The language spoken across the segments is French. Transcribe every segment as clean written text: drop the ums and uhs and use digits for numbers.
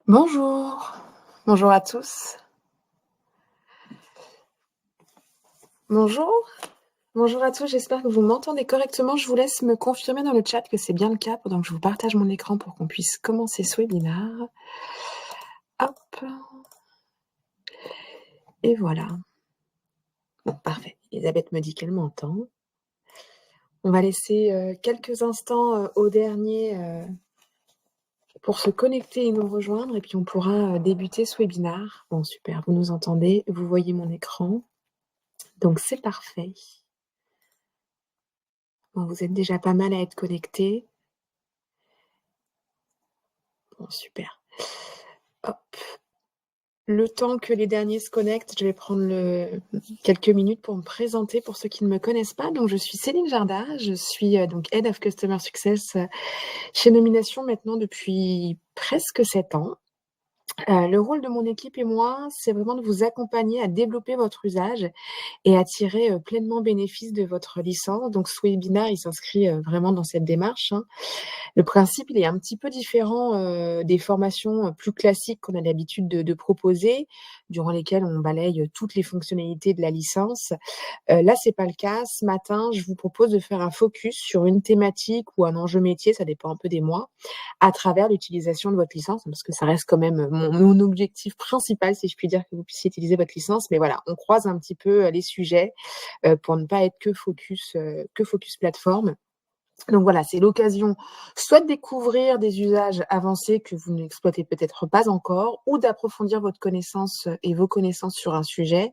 Bonjour, bonjour à tous. Bonjour, bonjour à tous, j'espère que vous m'entendez correctement. Je vous laisse me confirmer dans le chat que c'est bien le cas pendant que je vous partage mon écran pour qu'on puisse commencer ce webinaire. Hop, et voilà. Bon, parfait. Elisabeth me dit qu'elle m'entend. On va laisser quelques instants au dernier pour se connecter et nous rejoindre, et puis on pourra débuter ce webinaire. Bon, super, vous nous entendez, vous voyez mon écran, donc c'est parfait. Bon, vous êtes déjà pas mal à être connectés. Bon, super. Hop. Le temps que les derniers se connectent, je vais prendre quelques minutes pour me présenter pour ceux qui ne me connaissent pas. Donc, je suis Céline Jarda, je suis donc Head of Customer Success chez Nomination maintenant depuis presque 7 ans. Le rôle de mon équipe et moi, c'est vraiment de vous accompagner à développer votre usage et à tirer pleinement bénéfice de votre licence. Donc, ce webinaire, il s'inscrit vraiment dans cette démarche, hein. Le principe, il est un petit peu différent des formations plus classiques qu'on a l'habitude de proposer, durant lesquelles on balaye toutes les fonctionnalités de la licence. Là, c'est pas le cas. Ce matin, je vous propose de faire un focus sur une thématique ou un enjeu métier, ça dépend un peu des mois, à travers l'utilisation de votre licence, parce que ça reste quand même mon objectif principal, si je puis dire, que vous puissiez utiliser votre licence. Mais voilà, on croise un petit peu les sujets pour ne pas être que focus plateforme. Donc voilà, c'est l'occasion soit de découvrir des usages avancés que vous n'exploitez peut-être pas encore, ou d'approfondir votre connaissance et vos connaissances sur un sujet.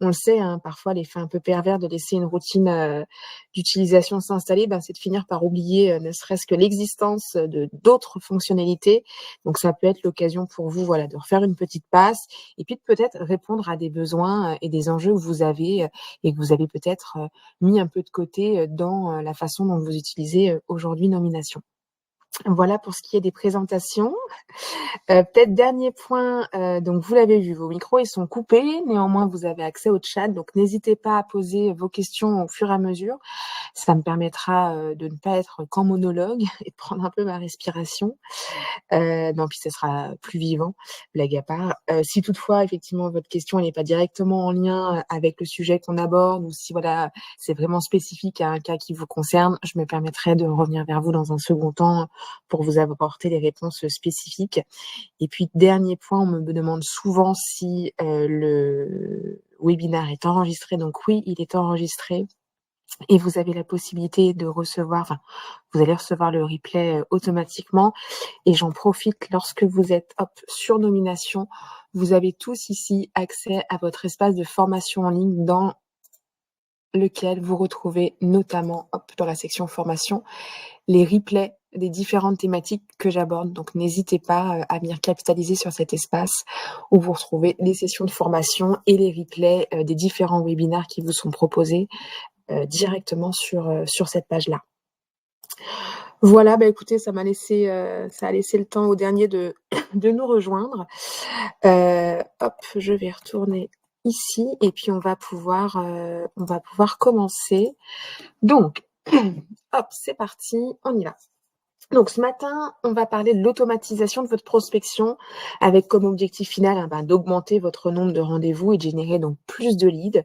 On le sait, hein, parfois l'effet un peu pervers de laisser une routine d'utilisation s'installer, c'est de finir par oublier ne serait-ce que l'existence de d'autres fonctionnalités. Donc ça peut être l'occasion pour vous, voilà, de refaire une petite passe et puis de peut-être répondre à des besoins et des enjeux que vous avez et que vous avez peut-être mis un peu de côté dans la façon dont vous utilisez aujourd'hui Nomination. Voilà pour ce qui est des présentations. Peut-être dernier point, donc vous l'avez vu, vos micros, ils sont coupés. Néanmoins, vous avez accès au chat, donc n'hésitez pas à poser vos questions au fur et à mesure. Ça me permettra de ne pas être qu'en monologue et de prendre un peu ma respiration. Non, puis ce sera plus vivant, blague à part. Si toutefois, effectivement, votre question n'est pas directement en lien avec le sujet qu'on aborde, ou si voilà, c'est vraiment spécifique à un cas qui vous concerne, je me permettrai de revenir vers vous dans un second temps pour vous apporter des réponses spécifiques. Et puis, dernier point, on me demande souvent si le webinaire est enregistré. Donc oui, il est enregistré. Et vous avez la possibilité de recevoir, vous allez recevoir le replay automatiquement. Et j'en profite, lorsque vous êtes sur Nomination, vous avez tous ici accès à votre espace de formation en ligne dans lequel vous retrouvez notamment, dans la section formation, les replays des différentes thématiques que j'aborde. Donc n'hésitez pas à venir capitaliser sur cet espace où vous retrouvez les sessions de formation et les replays des différents webinaires qui vous sont proposés directement sur cette page-là. Voilà, écoutez, ça a laissé le temps au dernier de nous rejoindre. Je vais retourner ici et puis on va pouvoir commencer. Donc, c'est parti, on y va. Donc ce matin, on va parler de l'automatisation de votre prospection avec comme objectif final d'augmenter votre nombre de rendez-vous et de générer donc plus de leads.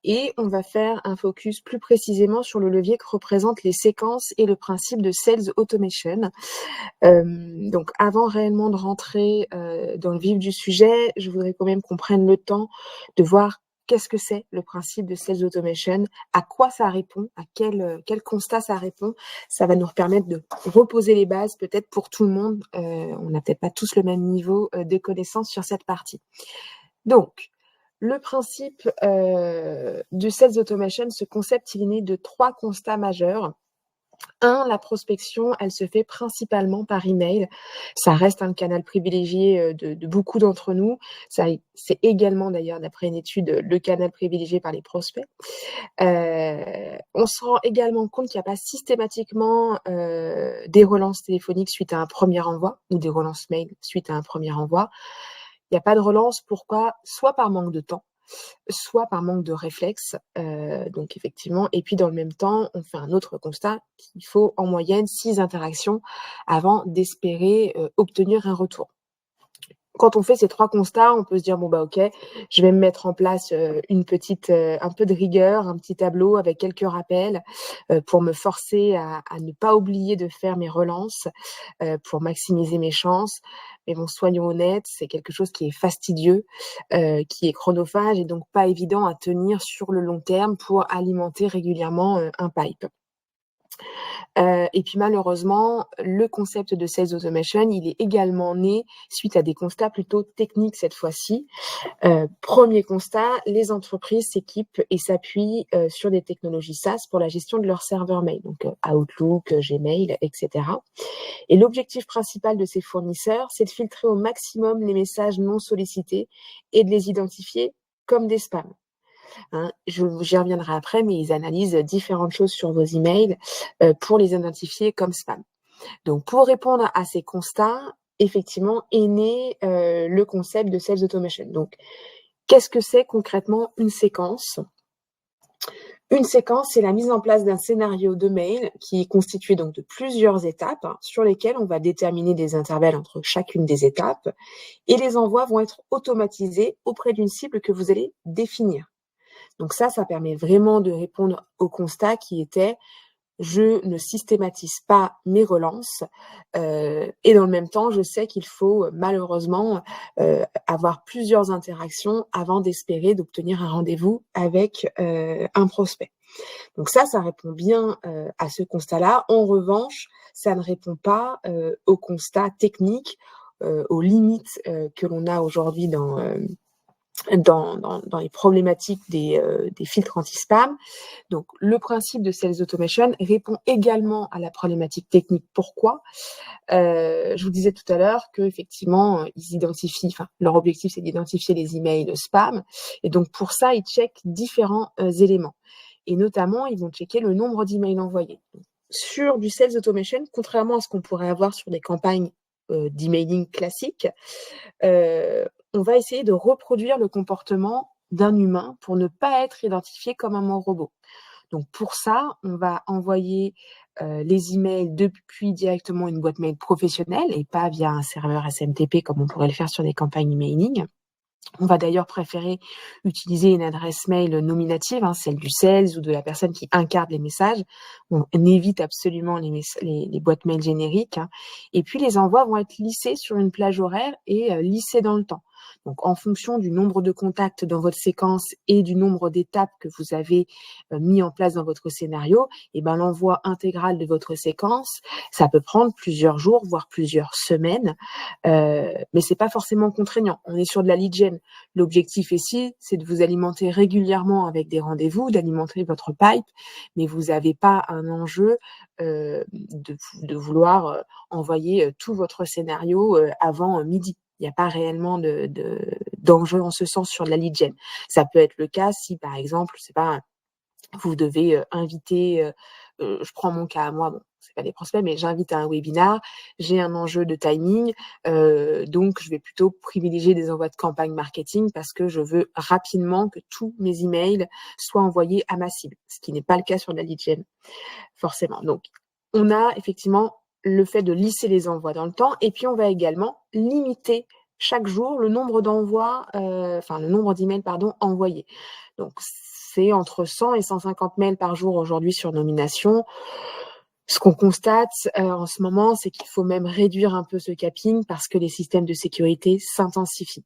Et on va faire un focus plus précisément sur le levier que représentent les séquences et le principe de Sales Automation. Donc avant réellement de rentrer dans le vif du sujet, je voudrais quand même qu'on prenne le temps de voir qu'est-ce que c'est le principe de Sales Automation, à quoi ça répond, à quel constat ça répond. Ça va nous permettre de reposer les bases peut-être pour tout le monde. On n'a peut-être pas tous le même niveau de connaissance sur cette partie. Donc, le principe du Sales Automation, ce concept, il est né de 3 constats majeurs. 1, la prospection, elle se fait principalement par email. Ça reste un canal privilégié de beaucoup d'entre nous. C'est également d'ailleurs, d'après une étude, le canal privilégié par les prospects. On se rend également compte qu'il n'y a pas systématiquement des relances téléphoniques suite à un premier envoi ou des relances mail suite à un premier envoi. Il n'y a pas de relance, pourquoi? Soit par manque de temps, soit par manque de réflexe, donc effectivement. Et puis dans le même temps, on fait un autre constat, qu'il faut en moyenne 6 interactions avant d'espérer obtenir un retour. quand on fait ces 3 constats, on peut se dire: «Bon, bah, OK, je vais me mettre en place, un peu de rigueur, un petit tableau avec quelques rappels, pour me forcer à ne pas oublier de faire mes relances, pour maximiser mes chances». Mais bon, soyons honnêtes, c'est quelque chose qui est fastidieux, qui est chronophage et donc pas évident à tenir sur le long terme pour alimenter régulièrement, un pipe. Et puis malheureusement, le concept de sales automation, il est également né suite à des constats plutôt techniques cette fois-ci. 1er constat, les entreprises s'équipent et s'appuient, sur des technologies SaaS pour la gestion de leurs serveurs mail, donc Outlook, Gmail et cetera. Et l'objectif principal de ces fournisseurs, c'est de filtrer au maximum les messages non sollicités et de les identifier comme des spams. Hein. J'y reviendrai après, mais ils analysent différentes choses sur vos emails, pour les identifier comme spam. Donc pour répondre à ces constats, effectivement est né, le concept de sales automation. Donc qu'est-ce que c'est concrètement une séquence? Une séquence, c'est la mise en place d'un scénario de mail qui est constitué donc de plusieurs étapes, hein, sur lesquelles on va déterminer des intervalles entre chacune des étapes et les envois vont être automatisés auprès d'une cible que vous allez définir. Donc ça permet vraiment de répondre au constat qui était: je ne systématise pas mes relances, et dans le même temps, je sais qu'il faut malheureusement, avoir plusieurs interactions avant d'espérer d'obtenir un rendez-vous avec, un prospect. Donc ça répond bien, à ce constat-là. En revanche, ça ne répond pas, au constat technique, aux limites, que l'on a aujourd'hui dans les problématiques des filtres anti-spam. Donc le principe de Sales Automation répond également à la problématique technique. Pourquoi? Je vous disais tout à l'heure qu'effectivement, ils identifient leur objectif, c'est d'identifier les emails spam et donc pour ça, ils checkent différents, éléments et notamment, ils vont checker le nombre d'emails envoyés. Sur du Sales Automation, contrairement à ce qu'on pourrait avoir sur des campagnes, d'emailing classiques, on va essayer de reproduire le comportement d'un humain pour ne pas être identifié comme un robot. Donc pour ça, on va envoyer, les emails depuis directement une boîte mail professionnelle et pas via un serveur SMTP comme on pourrait le faire sur des campagnes emailing. On va d'ailleurs préférer utiliser une adresse mail nominative, hein, celle du sales ou de la personne qui incarne les messages. On évite absolument les boîtes mail génériques, hein. Et puis les envois vont être lissés sur une plage horaire et lissés dans le temps. Donc en fonction du nombre de contacts dans votre séquence et du nombre d'étapes que vous avez mis en place dans votre scénario, et ben l'envoi intégral de votre séquence, ça peut prendre plusieurs jours, voire plusieurs semaines. Mais c'est pas forcément contraignant. On est sur de la lead gen. L'objectif ici, c'est de vous alimenter régulièrement avec des rendez-vous, d'alimenter votre pipe, mais vous n'avez pas un enjeu de vouloir envoyer tout votre scénario avant midi. Il n'y a pas réellement d'enjeu en ce sens sur de la lead gen. Ça peut être le cas si, par exemple, c'est pas vous devez inviter, je prends mon cas à moi, bon, c'est pas des prospects, mais j'invite à un webinar, j'ai un enjeu de timing, donc je vais plutôt privilégier des envois de campagne marketing parce que je veux rapidement que tous mes emails soient envoyés à ma cible, ce qui n'est pas le cas sur la lead gen, forcément. Donc on a effectivement le fait de lisser les envois dans le temps et puis on va également limiter chaque jour le nombre d'envois, le nombre d'emails, pardon, envoyés. Donc c'est entre 100 et 150 mails par jour aujourd'hui sur nomination. Ce qu'on constate, en ce moment, c'est qu'il faut même réduire un peu ce capping parce que les systèmes de sécurité s'intensifient.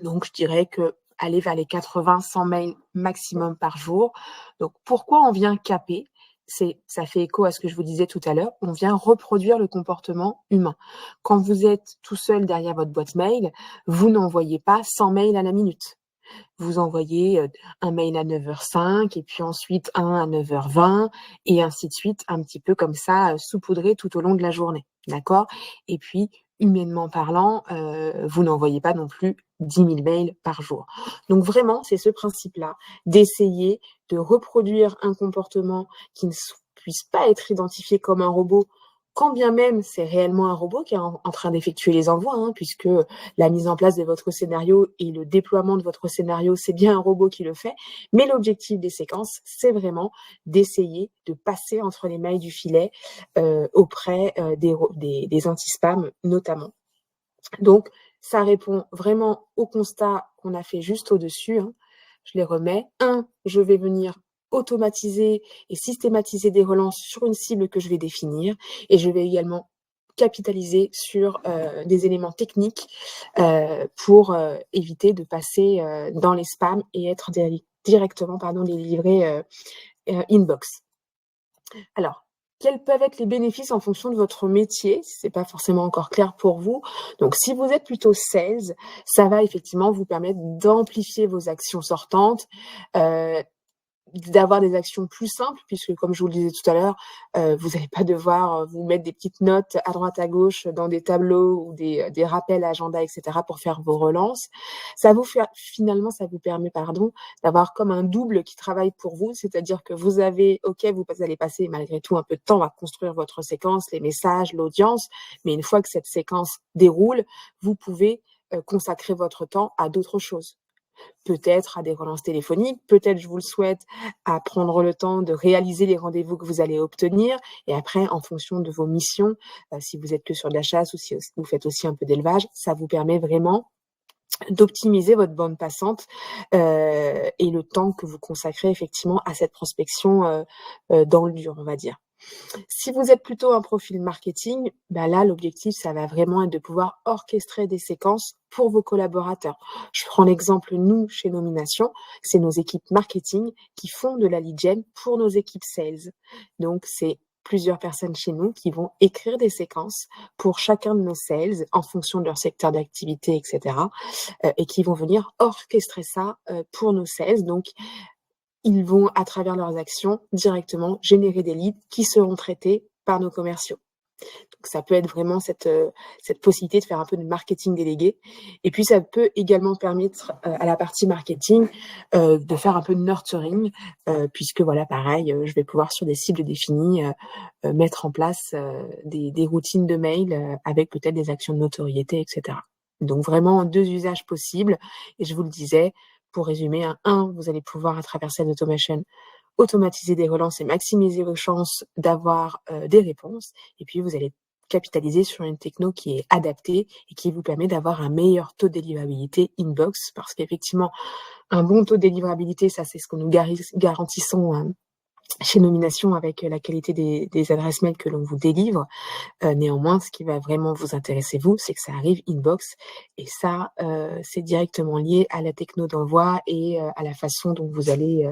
Donc je dirais qu'aller vers les 80-100 mails maximum par jour. Donc pourquoi on vient capper? Ça fait écho à ce que je vous disais tout à l'heure, on vient reproduire le comportement humain. Quand vous êtes tout seul derrière votre boîte mail, vous n'envoyez pas 100 mails à la minute. Vous envoyez, un mail à 9h05 et puis ensuite un à 9h20 et ainsi de suite, un petit peu comme ça, saupoudré tout au long de la journée, d'accord? Et puis, humainement parlant, vous n'envoyez pas non plus 10 000 mails par jour. Donc vraiment, c'est ce principe-là, d'essayer de reproduire un comportement qui ne puisse pas être identifié comme un robot, quand bien même c'est réellement un robot qui est en train d'effectuer les envois, hein, puisque la mise en place de votre scénario et le déploiement de votre scénario, c'est bien un robot qui le fait. Mais l'objectif des séquences, c'est vraiment d'essayer de passer entre les mailles du filet auprès des anti-spams notamment. Donc, Ça répond vraiment au constat qu'on a fait juste au-dessus, hein. Je les remets. 1, je vais venir automatiser et systématiser des relances sur une cible que je vais définir et je vais également capitaliser sur, des éléments techniques, pour, éviter de passer, dans les spams et être directement, délivrés, inbox. Alors, quels peuvent être les bénéfices en fonction de votre métier? Si c'est pas forcément encore clair pour vous. Donc, si vous êtes plutôt sales, ça va effectivement vous permettre d'amplifier vos actions sortantes, heu, d'avoir des actions plus simples puisque comme je vous le disais tout à l'heure, vous allez pas devoir, vous mettre des petites notes à droite à gauche dans des tableaux ou des rappels agenda et cetera pour faire vos relances. Ça vous permet, d'avoir comme un double qui travaille pour vous. C'est-à-dire que vous allez passer malgré tout un peu de temps à construire votre séquence, les messages, l'audience, mais une fois que cette séquence déroule, vous pouvez, consacrer votre temps à d'autres choses. Peut-être à des relances téléphoniques, peut-être, je vous le souhaite, à prendre le temps de réaliser les rendez-vous que vous allez obtenir et après en fonction de vos missions, si vous êtes que sur de la chasse ou si vous faites aussi un peu d'élevage, ça vous permet vraiment d'optimiser votre bande passante, et le temps que vous consacrez effectivement à cette prospection, dans le dur, on va dire. Si vous êtes plutôt un profil marketing, bah là, l'objectif, ça va vraiment être de pouvoir orchestrer des séquences pour vos collaborateurs. Je prends l'exemple, nous, chez Nomination, c'est nos équipes marketing qui font de la lead gen pour nos équipes sales. Donc, c'est plusieurs personnes chez nous qui vont écrire des séquences pour chacun de nos sales en fonction de leur secteur d'activité, etc. Et qui vont venir orchestrer ça pour nos sales. Donc, ils vont, à travers leurs actions, directement générer des leads qui seront traités par nos commerciaux. Donc ça peut être vraiment cette possibilité de faire un peu de marketing délégué et puis ça peut également permettre, à la partie marketing, de faire un peu de nurturing, puisque voilà, pareil, je vais pouvoir sur des cibles définies, mettre en place, des routines de mail, avec peut-être des actions de notoriété et cetera. Donc vraiment 2 usages possibles et je vous le disais, pour résumer, hein, 1, vous allez pouvoir à travers cette automation automatiser des relances et maximiser vos chances d'avoir, des réponses et puis vous allez capitaliser sur une techno qui est adaptée et qui vous permet d'avoir un meilleur taux de délivrabilité inbox parce qu'effectivement un bon taux de délivrabilité, ça c'est ce que nous garantissons, chez Nomination avec, la qualité des adresses mails que l'on vous délivre. Néanmoins, ce qui va vraiment vous intéresser vous, c'est que ça arrive inbox et ça, c'est directement lié à la techno d'envoi et à la façon dont vous allez,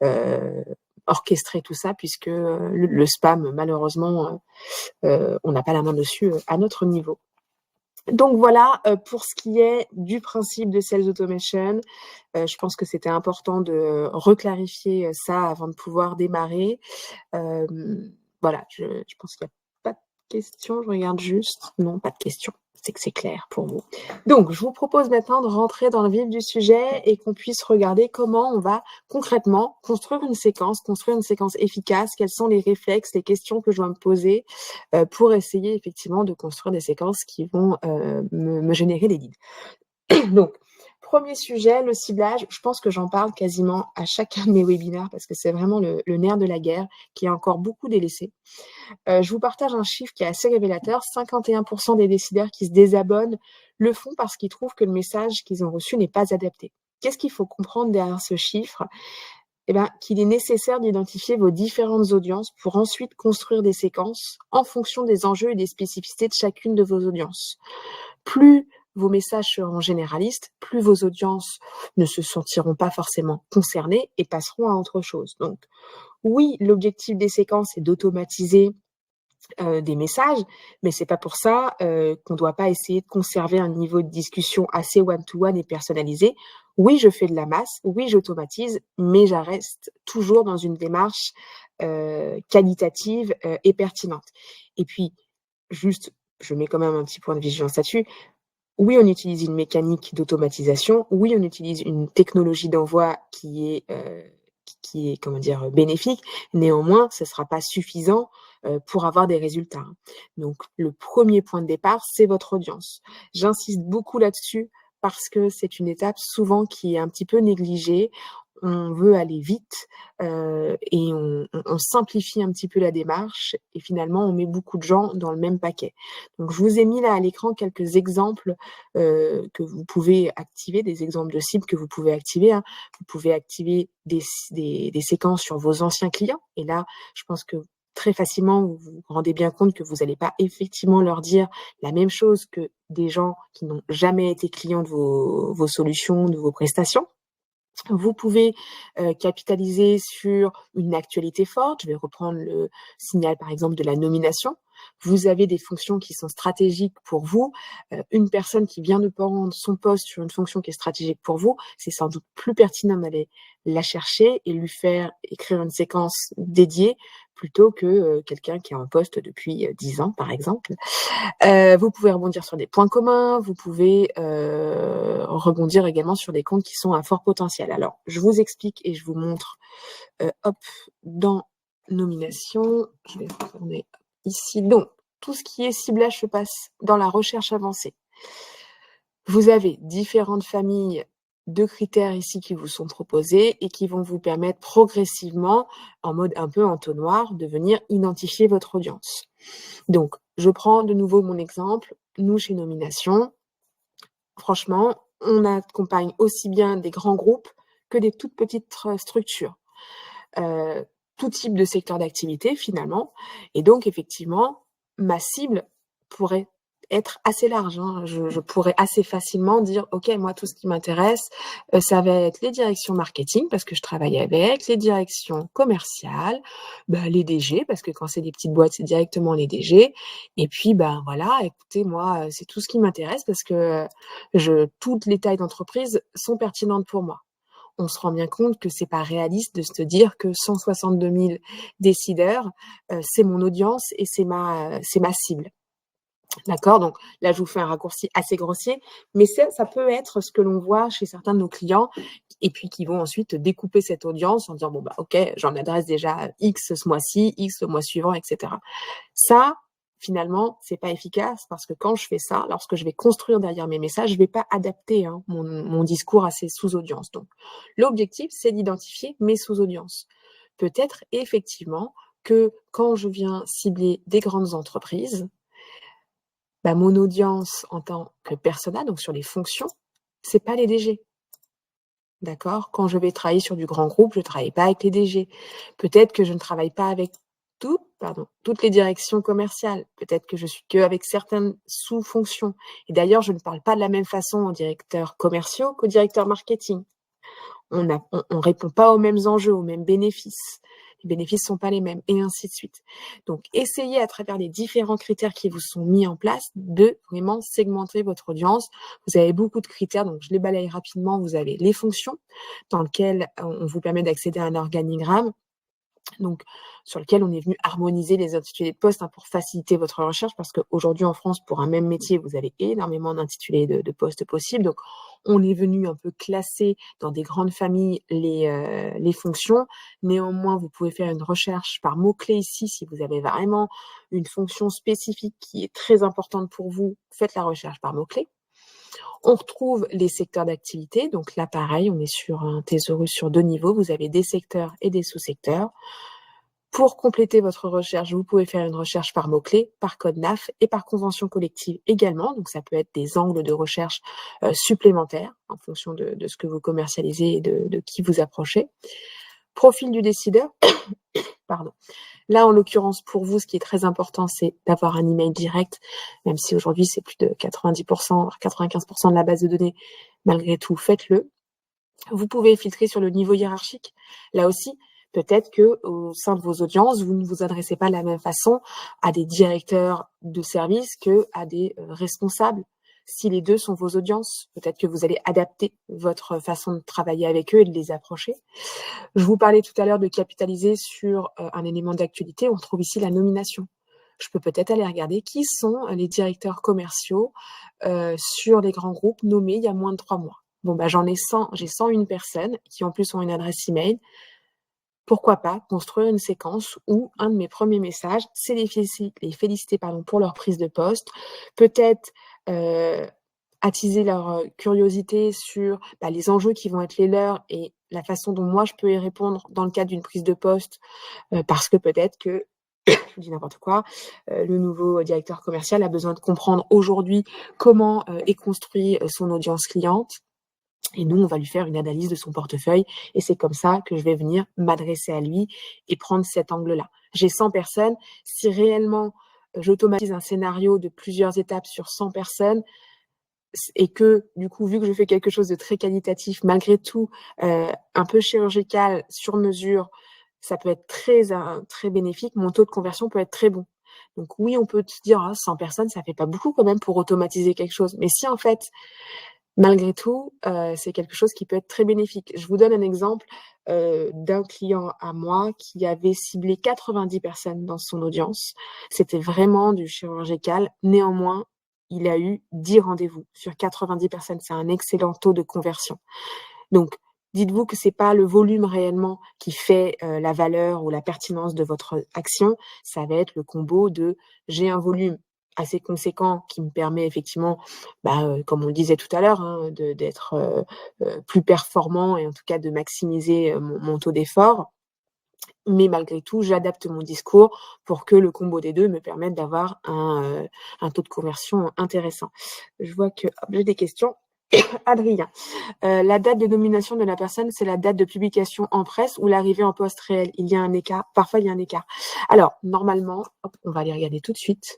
heu, orchestrer tout ça puisque, le spam malheureusement, on n'a pas la main dessus, à notre niveau. Donc voilà, pour ce qui est du principe de Sales Automation, je pense que c'était important de reclarifier, ça avant de pouvoir démarrer. Voilà, je pense qu'il y a pas de questions, je regarde juste. Non, pas de questions. C'est que c'est clair pour vous. Donc je vous propose maintenant de rentrer dans le vif du sujet et qu'on puisse regarder comment on va concrètement construire une séquence efficace. Quels sont les réflexes, les questions que je dois me poser, pour essayer effectivement de construire des séquences qui vont, me générer des leads. Donc, premier sujet, le ciblage. Je pense que j'en parle quasiment à chacun de mes webinaires parce que c'est vraiment le nerf de la guerre qui est encore beaucoup délaissé. Je vous partage un chiffre qui est assez révélateur. 51 des décideurs qui se désabonnent le font parce qu'ils trouvent que le message qu'ils ont reçu n'est pas adapté. Qu'est-ce qu'il faut comprendre derrière ce chiffre? Eh ben, qu'il est nécessaire d'identifier vos différentes audiences pour ensuite construire des séquences en fonction des enjeux et des spécificités de chacune de vos audiences. Plus vos messages seront généralistes, plus vos audiences ne se sentiront pas forcément concernées et passeront à autre chose. Donc, oui, l'objectif des séquences est d'automatiser des messages, mais c'est pas pour ça, qu'on doit pas essayer de conserver un niveau de discussion assez one to one et personnalisé. Oui, je fais de la masse, oui, j'automatise, mais je reste toujours dans une démarche, qualitative, et pertinente. Et puis, juste, je mets quand même un petit point de vigilance là-dessus. Oui, on utilise une mécanique d'automatisation. Oui, on utilise une technologie d'envoi qui est, comment dire, bénéfique. Néanmoins, ce sera pas suffisant, pour avoir des résultats, hein. Donc le premier point de départ, c'est votre audience. J'insiste beaucoup là-dessus parce que c'est une étape souvent qui est un petit peu négligée. on veut aller vite, et on simplifie un petit peu la démarche et finalement on met beaucoup de gens dans le même paquet. Donc je vous ai mis là à l'écran quelques exemples, que vous pouvez activer, des exemples de cibles que vous pouvez activer, hein. Vous pouvez activer des séquences sur vos anciens clients et là, je pense que très facilement, vous vous rendez bien compte que vous allez pas effectivement leur dire la même chose que des gens qui n'ont jamais été clients de vos solutions, de vos prestations. Vous pouvez, capitaliser sur une actualité forte. Je vais reprendre le signal, par exemple, de la nomination. Vous avez des fonctions qui sont stratégiques pour vous. Une personne qui vient de prendre son poste sur une fonction qui est stratégique pour vous, c'est sans doute plus pertinent d'aller la chercher et lui faire écrire une séquence dédiée plutôt que, quelqu'un qui est en poste depuis, 10 ans, par exemple. Vous pouvez rebondir sur des points communs, vous pouvez, rebondir également sur des comptes qui sont à fort potentiel. Alors, je vous explique et je vous montre, hop, dans nomination, je vais retourner ici. Donc, tout ce qui est ciblage se passe dans la recherche avancée. Vous avez différentes familles de critères ici qui vous sont proposés et qui vont vous permettre progressivement, en mode un peu entonnoir, de venir identifier votre audience. Donc, je prends de nouveau mon exemple. Nous, chez Nomination, franchement, on accompagne aussi bien des grands groupes que des toutes petites structures. Tout type de secteur d'activité finalement. Et donc, effectivement, ma cible pourrait être assez large, hein. Je pourrais assez facilement dire: «OK, moi, tout ce qui m'intéresse, ça va être les directions marketing parce que je travaille avec, les directions commerciales, bah, les DG parce que quand c'est des petites boîtes, c'est directement les DG et puis, ben, voilà, écoutez, moi, c'est tout ce qui m'intéresse parce que, toutes les tailles d'entreprise sont pertinentes pour moi». On se rend bien compte que c'est pas réaliste de se dire que 162 000 décideurs, c'est mon audience et c'est ma cible. D'accord? Donc là, je vous fais un raccourci assez grossier, mais ça peut être ce que l'on voit chez certains de nos clients et puis qui vont ensuite découper cette audience en disant: «Bon, bah, OK, j'en adresse déjà X ce mois-ci, X le mois suivant» et cetera. Ça, finalement, c'est pas efficace parce que quand je fais ça, lorsque je vais construire derrière mes messages, je vais pas adapter, hein, mon discours à ces sous-audiences. Donc, l'objectif, c'est d'identifier mes sous-audiences. Peut-être effectivement que quand je viens cibler des grandes entreprises, bah, mon audience en tant que persona, donc sur les fonctions, c'est pas les DG. D'accord? Quand je vais travailler sur du grand groupe, je travaille pas avec les DG. Peut-être que je ne travaille pas avec toutes les directions commerciales. Peut-être que je suis qu'avec certaines sous-fonctions. Et d'ailleurs, je ne parle pas de la même façon aux directeurs commerciaux qu'aux directeurs marketing. On répond pas aux mêmes enjeux, aux mêmes bénéfices. Les bénéfices sont pas les mêmes et ainsi de suite. Donc, essayez à travers les différents critères qui vous sont mis en place de vraiment segmenter votre audience. Vous avez beaucoup de critères, donc je les balaye rapidement. Vous avez les fonctions dans lesquelles on vous permet d'accéder à un organigramme donc sur lequel on est venu harmoniser les intitulés de poste, hein, pour faciliter votre recherche parce qu'aujourd'hui en France, pour un même métier, vous avez énormément d'intitulés de postes possibles. Donc on est venu un peu classer dans des grandes familles les fonctions. Néanmoins, vous pouvez faire une recherche par mots-clés ici si vous avez vraiment une fonction spécifique qui est très importante pour vous, faites la recherche par mots-clés. On retrouve les secteurs d'activité. Donc là, pareil, on est sur un thésaurus sur 2 niveaux. Vous avez des secteurs et des sous-secteurs. Pour compléter votre recherche, vous pouvez faire une recherche par mots-clés, par code NAF et par convention collective également. Donc, ça peut être des angles de recherche supplémentaires en fonction de ce que vous commercialisez et de qui vous approchez. Profil du décideur, pardon. Là, en l'occurrence, pour vous, ce qui est très important, c'est d'avoir un email direct, même si aujourd'hui, c'est plus de 90%, 95% de la base de données. Malgré tout, faites-le. Vous pouvez filtrer sur le niveau hiérarchique. Là aussi, peut-être que au sein de vos audiences, vous ne vous adressez pas de la même façon à des directeurs de service qu'à des responsables. Si les deux sont vos audiences, peut-être que vous allez adapter votre façon de travailler avec eux et de les approcher. Je vous parlais tout à l'heure de capitaliser sur un élément d'actualité. On retrouve ici la nomination. Je peux peut-être aller regarder qui sont les directeurs commerciaux sur les grands groupes nommés il y a moins de 3 mois. Bon, bah, j'ai 101 personnes qui en plus ont une adresse email. Pourquoi pas construire une séquence où un de mes premiers messages, c'est les féliciter pardon, pour leur prise de poste. Peut-être attiser leur curiosité sur les enjeux qui vont être les leurs et la façon dont moi je peux y répondre dans le cadre d'une prise de poste, parce que peut-être que, je dis n'importe quoi, le nouveau directeur commercial a besoin de comprendre aujourd'hui comment, est construit, son audience cliente et nous, on va lui faire une analyse de son portefeuille et c'est comme ça que je vais venir m'adresser à lui et prendre cet angle-là. J'ai 100 personnes, si réellement, j'automatise un scénario de plusieurs étapes sur 100 personnes, et que du coup, vu que je fais quelque chose de très qualitatif, malgré tout, un peu chirurgical, sur mesure, ça peut être très bénéfique. Mon taux de conversion peut être très bon. Donc oui, on peut se dire: «Ah 100 personnes, ça fait pas beaucoup quand même pour automatiser quelque chose». Mais si en fait, malgré tout, c'est quelque chose qui peut être très bénéfique. Je vous donne un exemple, d'un client à moi qui avait ciblé 90 personnes dans son audience. C'était vraiment du chirurgical. Néanmoins, il a eu 10 rendez-vous sur 90 personnes. C'est un excellent taux de conversion. Donc, dites-vous que c'est pas le volume réellement qui fait, la valeur ou la pertinence de votre action. Ça va être le combo de: j'ai un volume assez conséquent qui me permet effectivement, comme on le disait tout à l'heure, hein, d'être, plus performant et en tout cas de maximiser, mon taux d'effort. Mais malgré tout, j'adapte mon discours pour que le combo des 2 me permette d'avoir un taux de conversion intéressant. Je vois que hop, j'ai des questions. Adrien. La date de nomination de la personne, c'est la date de publication en presse ou l'arrivée en poste réel? Il y a un écart? Parfois, il y a un écart. Alors, normalement, hop, on va aller regarder tout de suite,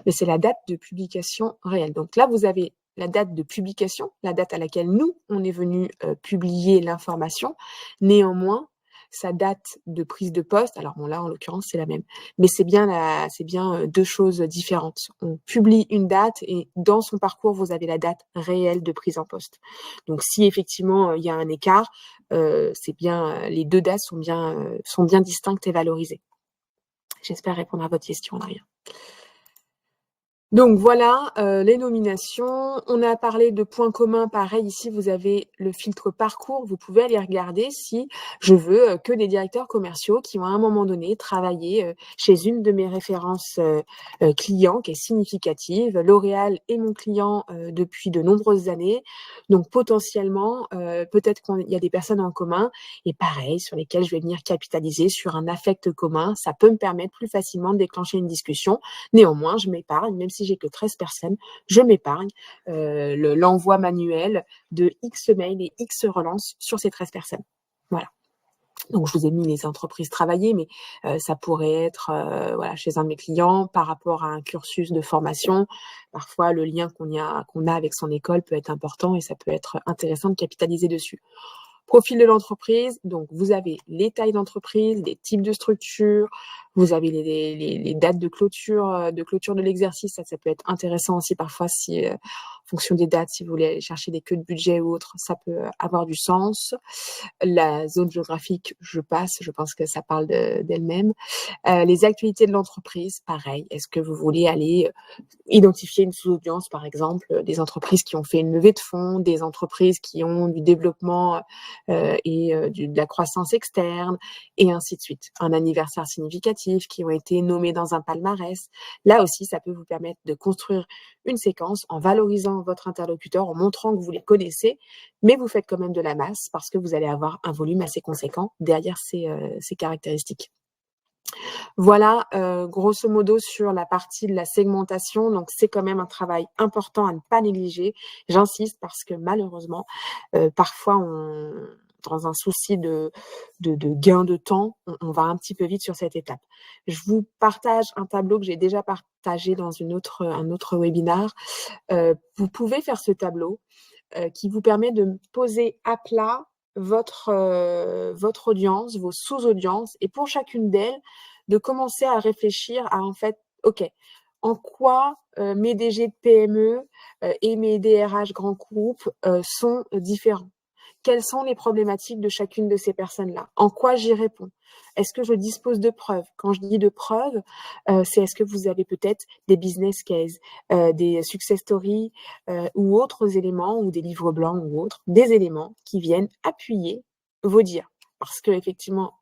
mais c'est la date de publication réelle. Donc là, vous avez la date de publication, la date à laquelle nous, on est venu publier l'information. Néanmoins, sa date de prise de poste, alors bon là, en l'occurrence, c'est la même, mais c'est bien 2 choses différentes. On publie une date et dans son parcours, vous avez la date réelle de prise en poste. Donc si effectivement, il y a un écart, c'est bien, les 2 dates sont bien distinctes et valorisées. J'espère répondre à votre question, Adrien. Donc voilà, les nominations. On a parlé de points communs. Pareil, ici, vous avez le filtre parcours. Vous pouvez aller regarder si je veux que des directeurs commerciaux qui vont à un moment donné travailler chez une de mes références clients qui est significative. L'Oréal est mon client depuis de nombreuses années. Donc potentiellement, peut-être qu'il y a des personnes en commun et pareil, sur lesquelles je vais venir capitaliser sur un affect commun. Ça peut me permettre plus facilement de déclencher une discussion. Néanmoins, je m'épargne, même si j'ai que 13 personnes, je m'épargne l'envoi manuel de X mails et X relances sur ces 13 personnes. Voilà. Donc, je vous ai mis les entreprises travaillées, mais ça pourrait être voilà, chez un de mes clients par rapport à un cursus de formation. Parfois, le lien qu'on a avec son école peut être important et ça peut être intéressant de capitaliser dessus. Profil de l'entreprise, donc vous avez les tailles d'entreprise, les types de structures, vous avez les dates de clôture de l'exercice. Ça peut être intéressant aussi parfois si, en fonction des dates, si vous voulez aller chercher des queues de budget ou autre, ça peut avoir du sens. La zone géographique, je passe, je pense que ça parle d'elle-même. Les actualités de l'entreprise, pareil. Est-ce que vous voulez aller identifier une sous-audience, par exemple, des entreprises qui ont fait une levée de fonds, des entreprises qui ont du développement et de la croissance externe, et ainsi de suite. Un anniversaire significatif, qui ont été nommés dans un palmarès. Là aussi, ça peut vous permettre de construire une séquence en valorisant votre interlocuteur, en montrant que vous les connaissez, mais vous faites quand même de la masse parce que vous allez avoir un volume assez conséquent derrière ces caractéristiques. Voilà, grosso modo sur la partie de la segmentation. Donc c'est quand même un travail important à ne pas négliger. J'insiste parce que malheureusement, parfois dans un souci de gain de temps, on va un petit peu vite sur cette étape. Je vous partage un tableau que j'ai déjà partagé dans un autre webinar. Vous pouvez faire ce tableau, qui vous permet de poser à plat votre audience, vos sous-audiences et pour chacune d'elles, de commencer à réfléchir à en fait, OK, en quoi, mes DG de PME, et mes DRH grands groupes, sont différents? Quelles sont les problématiques de chacune de ces personnes-là? En quoi j'y réponds? Est-ce que je dispose de preuves? Quand je dis de preuves, c'est est-ce que vous avez peut-être des business cases, des success stories, ou autres éléments ou des livres blancs ou autres, des éléments qui viennent appuyer vos dires? Parce qu'effectivement,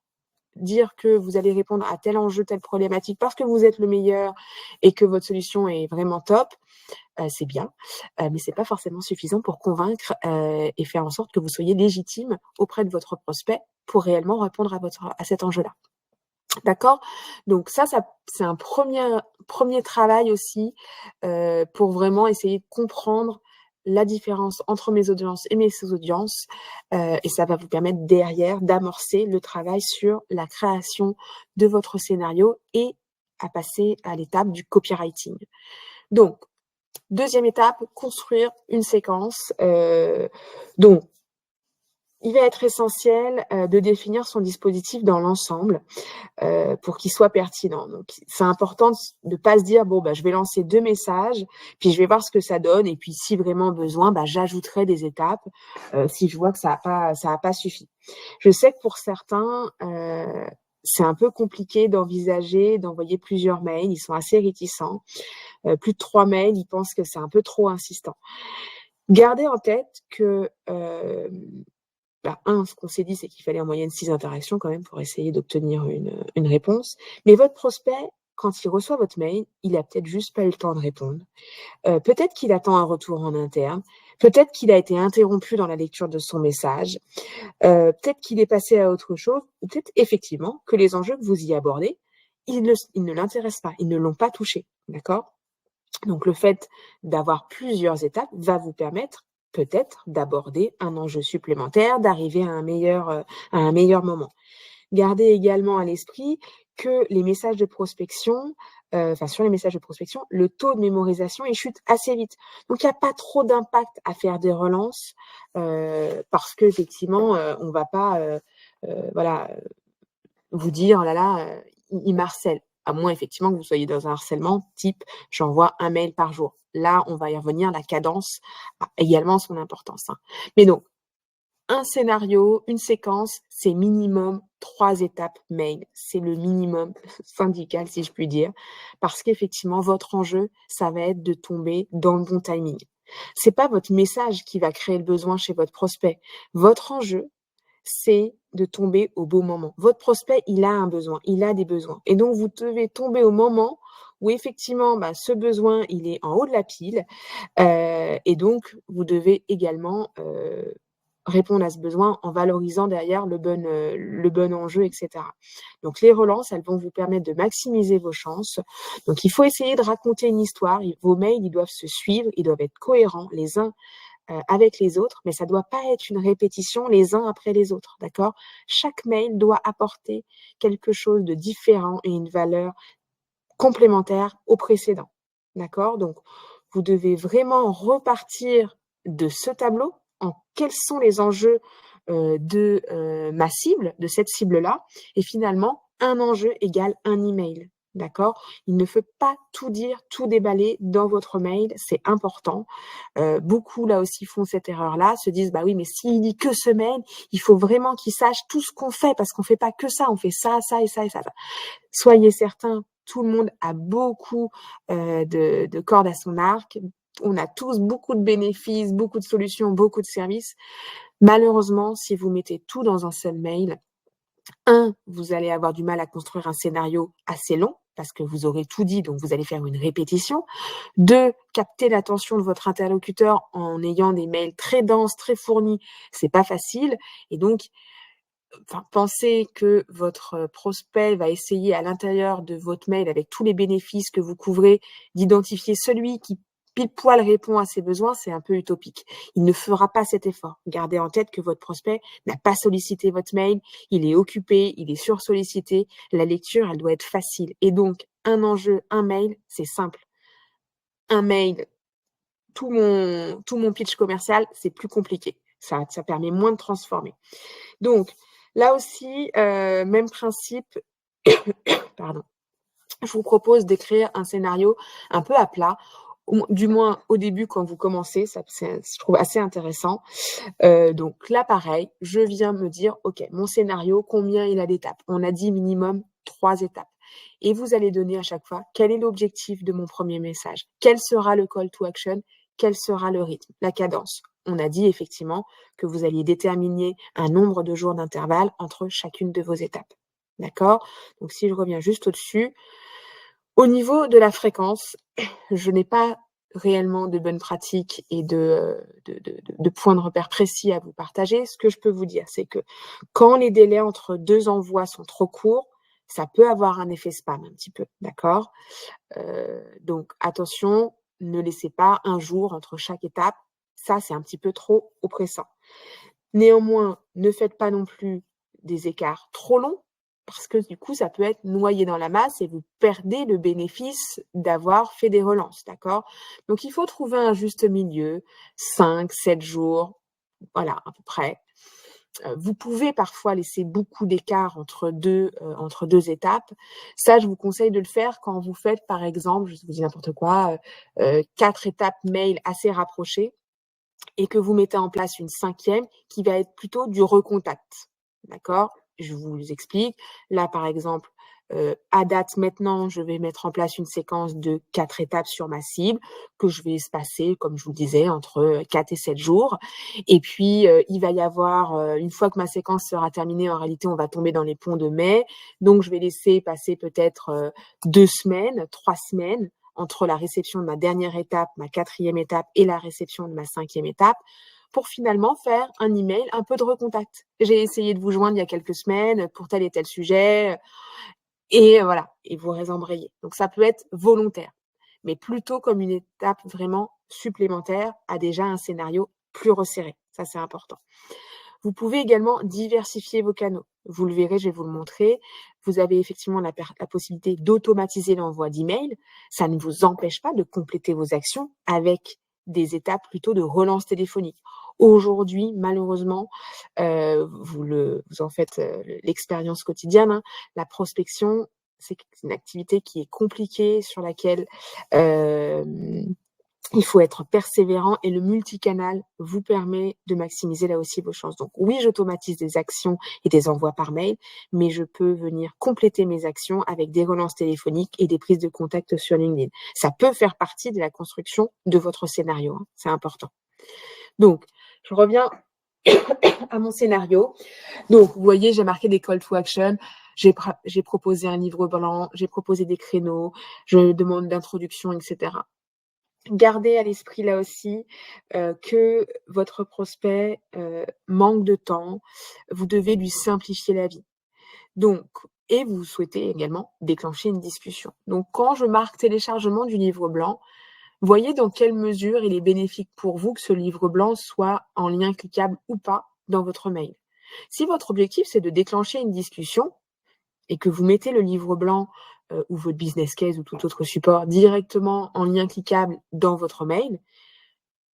dire que vous allez répondre à tel enjeu, telle problématique parce que vous êtes le meilleur et que votre solution est vraiment top, c'est bien, mais c'est pas forcément suffisant pour convaincre, et faire en sorte que vous soyez légitime auprès de votre prospect pour réellement répondre à cet enjeu-là. D'accord? Donc ça c'est un premier travail aussi, pour vraiment essayer de comprendre la différence entre mes audiences et mes sous-audiences, et ça va vous permettre derrière d'amorcer le travail sur la création de votre scénario et à passer à l'étape du copywriting. Donc, deuxième étape, construire une séquence, donc il va être essentiel, de définir son dispositif dans l'ensemble, pour qu'il soit pertinent. Donc c'est important de pas se dire: «Bon, bah, je vais lancer 2 messages, puis je vais voir ce que ça donne et puis si vraiment besoin, bah, j'ajouterai des étapes, si je vois que ça a pas suffi». Je sais que pour certains, c'est un peu compliqué d'envoyer plusieurs mails. Ils sont assez réticents. Plus de 3 mails, ils pensent que c'est un peu trop insistant. Gardez en tête que, bah, ce qu'on s'est dit, c'est qu'il fallait en moyenne 6 interactions quand même pour essayer d'obtenir une réponse. Mais votre prospect, quand il reçoit votre mail, il a peut-être juste pas eu le temps de répondre. Peut-être qu'il attend un retour en interne. Peut-être qu'il a été interrompu dans la lecture de son message. Peut-être qu'il est passé à autre chose. Ou peut-être effectivement que les enjeux que vous y abordez, ils ne l'intéressent pas, ils ne l'ont pas touché. D'accord? Donc le fait d'avoir plusieurs étapes va vous permettre peut-être d'aborder un enjeu supplémentaire, d'arriver à un meilleur moment. Gardez également à l'esprit que les messages de prospection, sur les messages de prospection, le taux de mémorisation, il chute assez vite. Donc il y a pas trop d'impact à faire des relances, parce qu'effectivement, on va pas, voilà, vous dire: «Oh là là, il m'harcèle». À moins effectivement que vous soyez dans un harcèlement type: «J'envoie un mail par jour». Là, on va y revenir, la cadence a également son importance, hein. Mais donc, un scénario, une séquence, c'est minimum 3 étapes mail. C'est le minimum syndical, si je puis dire, parce qu'effectivement, votre enjeu, ça va être de tomber dans le bon timing. C'est pas votre message qui va créer le besoin chez votre prospect. Votre enjeu, c'est de tomber au bon moment. Votre prospect, il a un besoin, il a des besoins et donc vous devez tomber au moment où effectivement, bah, ce besoin, il est en haut de la pile, et donc vous devez également, répondre à ce besoin en valorisant derrière le bon enjeu et cetera. Donc les relances, elles vont vous permettre de maximiser vos chances. Donc il faut essayer de raconter une histoire. Vos mails, ils doivent se suivre, ils doivent être cohérents les uns avec les autres, mais ça doit pas être une répétition les uns après les autres, d'accord? Chaque mail doit apporter quelque chose de différent et une valeur complémentaire au précédent, d'accord? Donc vous devez vraiment repartir de ce tableau en quels sont les enjeux, de, ma cible, de cette cible-là et finalement un enjeu égale un email, d'accord? Il ne faut pas tout dire, tout déballer dans votre mail, c'est important. Beaucoup là aussi font cette erreur-là, se disent: «Bah oui, mais s'il dit que ce mail, il faut vraiment qu'il sache tout ce qu'on fait parce qu'on fait pas que ça, on fait ça, ça et ça et ça». Soyez certains, tout le monde a beaucoup, de cordes à son arc. On a tous beaucoup de bénéfices, beaucoup de solutions, beaucoup de services. Malheureusement, si vous mettez tout dans un seul mail, vous allez avoir du mal à construire un scénario assez long parce que vous aurez tout dit, donc vous allez faire une répétition. 2, capter l'attention de votre interlocuteur en ayant des mails très denses, très fournis, c'est pas facile et donc pensez que votre prospect va essayer à l'intérieur de votre mail avec tous les bénéfices que vous couvrez, d'identifier celui qui pile poil répond à ses besoins, c'est un peu utopique. Il ne fera pas cet effort. Gardez en tête que votre prospect n'a pas sollicité votre mail, il est occupé, il est sursollicité. La lecture, elle doit être facile et donc un enjeu, un mail, c'est simple. Un mail, tout mon pitch commercial, c'est plus compliqué. Ça permet moins de transformer. Donc, là aussi, même principe, pardon. Je vous propose d'écrire un scénario un peu à plat, du moins au début quand vous commencez, ça c'est je trouve assez intéressant. Donc là pareil, je viens me dire: «OK, mon scénario, combien il a d'étapes?» On a dit minimum 3 étapes et vous allez donner à chaque fois quel est l'objectif de mon premier message? Quel sera le call to action? Quel sera le rythme, la cadence? On a dit effectivement que vous alliez déterminer un nombre de jours d'intervalle entre chacune de vos étapes. d'accord? Donc si je reviens juste au-dessus, au niveau de la fréquence, je n'ai pas réellement de bonnes pratiques et de points de repère précis à vous partager. Ce que je peux vous dire, c'est que quand les délais entre 2 envois sont trop courts, ça peut avoir un effet spam un petit peu, d'accord? Donc attention, ne laissez pas un jour entre chaque étape. Ça, c'est un petit peu trop oppressant. Néanmoins, ne faites pas non plus des écarts trop longs parce que du coup, ça peut être noyé dans la masse et vous perdez le bénéfice d'avoir fait des relances, d'accord? Donc il faut trouver un juste milieu, 5, 7 jours, voilà, à peu près. Vous pouvez parfois laisser beaucoup d'écart entre 2 étapes. Ça, je vous conseille de le faire quand vous faites, par exemple, je vous dis n'importe quoi, 4 étapes mail assez rapprochées et que vous mettez en place une 5e qui va être plutôt du recontact. D'accord? Je vous explique. Là, par exemple, à date maintenant, je vais mettre en place une séquence de 4 étapes sur ma cible que je vais espacer, comme je vous le disais, entre 4 et 7 jours. Et puis, il va y avoir, une fois que ma séquence sera terminée, en réalité, on va tomber dans les ponts de mai. Donc, je vais laisser passer peut-être 2 semaines, 3 semaines entre la réception de ma dernière étape, ma 4e étape et la réception de ma 5e étape pour finalement faire un email, un peu de recontact. J'ai essayé de vous joindre il y a quelques semaines pour tel et tel sujet et voilà, et vous réembrayez. Donc ça peut être volontaire, mais plutôt comme une étape vraiment supplémentaire à déjà un scénario plus resserré. Ça, c'est important. Vous pouvez également diversifier vos canaux. Vous le verrez, je vais vous le montrer. Vous avez effectivement la possibilité d'automatiser l'envoi d'emails. Ça ne vous empêche pas de compléter vos actions avec des étapes plutôt de relance téléphonique. Aujourd'hui, malheureusement, vous en faites l'expérience quotidienne, hein, la prospection, c'est une activité qui est compliquée, sur laquelle il faut être persévérant et le multicanal vous permet de maximiser là aussi vos chances. Donc oui, j'automatise des actions et des envois par mail, mais je peux venir compléter mes actions avec des relances téléphoniques et des prises de contact sur LinkedIn. Ça peut faire partie de la construction de votre scénario, hein, c'est important. Donc, je reviens à mon scénario. Donc, vous voyez, j'ai marqué des call to action. J'ai proposé un livre blanc, j'ai proposé des créneaux, je demande d'introduction, etc. Gardez à l'esprit là aussi que votre prospect manque de temps. Vous devez lui simplifier la vie. Donc, et vous souhaitez également déclencher une discussion. Donc, quand je marque téléchargement du livre blanc, voyez dans quelle mesure il est bénéfique pour vous que ce livre blanc soit en lien cliquable ou pas dans votre mail. Si votre objectif, c'est de déclencher une discussion et que vous mettez le livre blanc ou votre business case ou tout autre support directement en lien cliquable dans votre mail,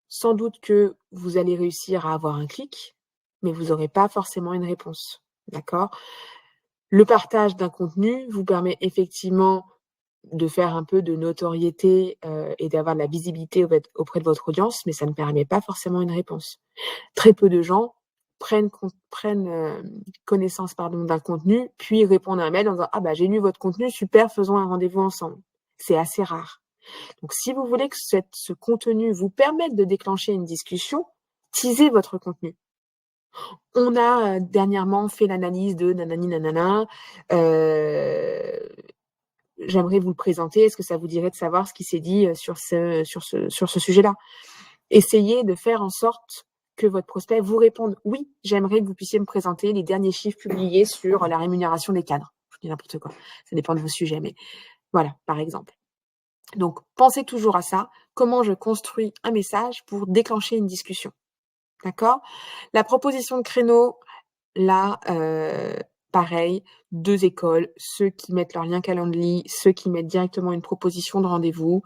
sans doute que vous allez réussir à avoir un clic, mais vous n'aurez pas forcément une réponse. D'accord? Le partage d'un contenu vous permet effectivement de faire un peu de notoriété et d'avoir de la visibilité auprès de votre audience, mais ça ne permet pas forcément une réponse. Très peu de gens prennent connaissance d'un contenu, puis répondent à un mail en disant « Ah bah j'ai lu votre contenu, super, faisons un rendez-vous ensemble ». C'est assez rare. Donc si vous voulez que ce contenu vous permette de déclencher une discussion, teasez votre contenu. On a dernièrement fait l'analyse de nanani nanana, j'aimerais vous le présenter, est-ce que ça vous dirait de savoir ce qui s'est dit sur ce sujet-là? Essayez de faire en sorte que votre prospect vous réponde « Oui, j'aimerais que vous puissiez me présenter les derniers chiffres publiés sur la rémunération des cadres ». Je dis n'importe quoi, ça dépend de vos sujets, mais voilà, par exemple. Donc, pensez toujours à ça. Comment je construis un message pour déclencher une discussion? D'accord? La proposition de créneau, là, pareil, 2 écoles, ceux qui mettent leur lien Calendly, ceux qui mettent directement une proposition de rendez-vous.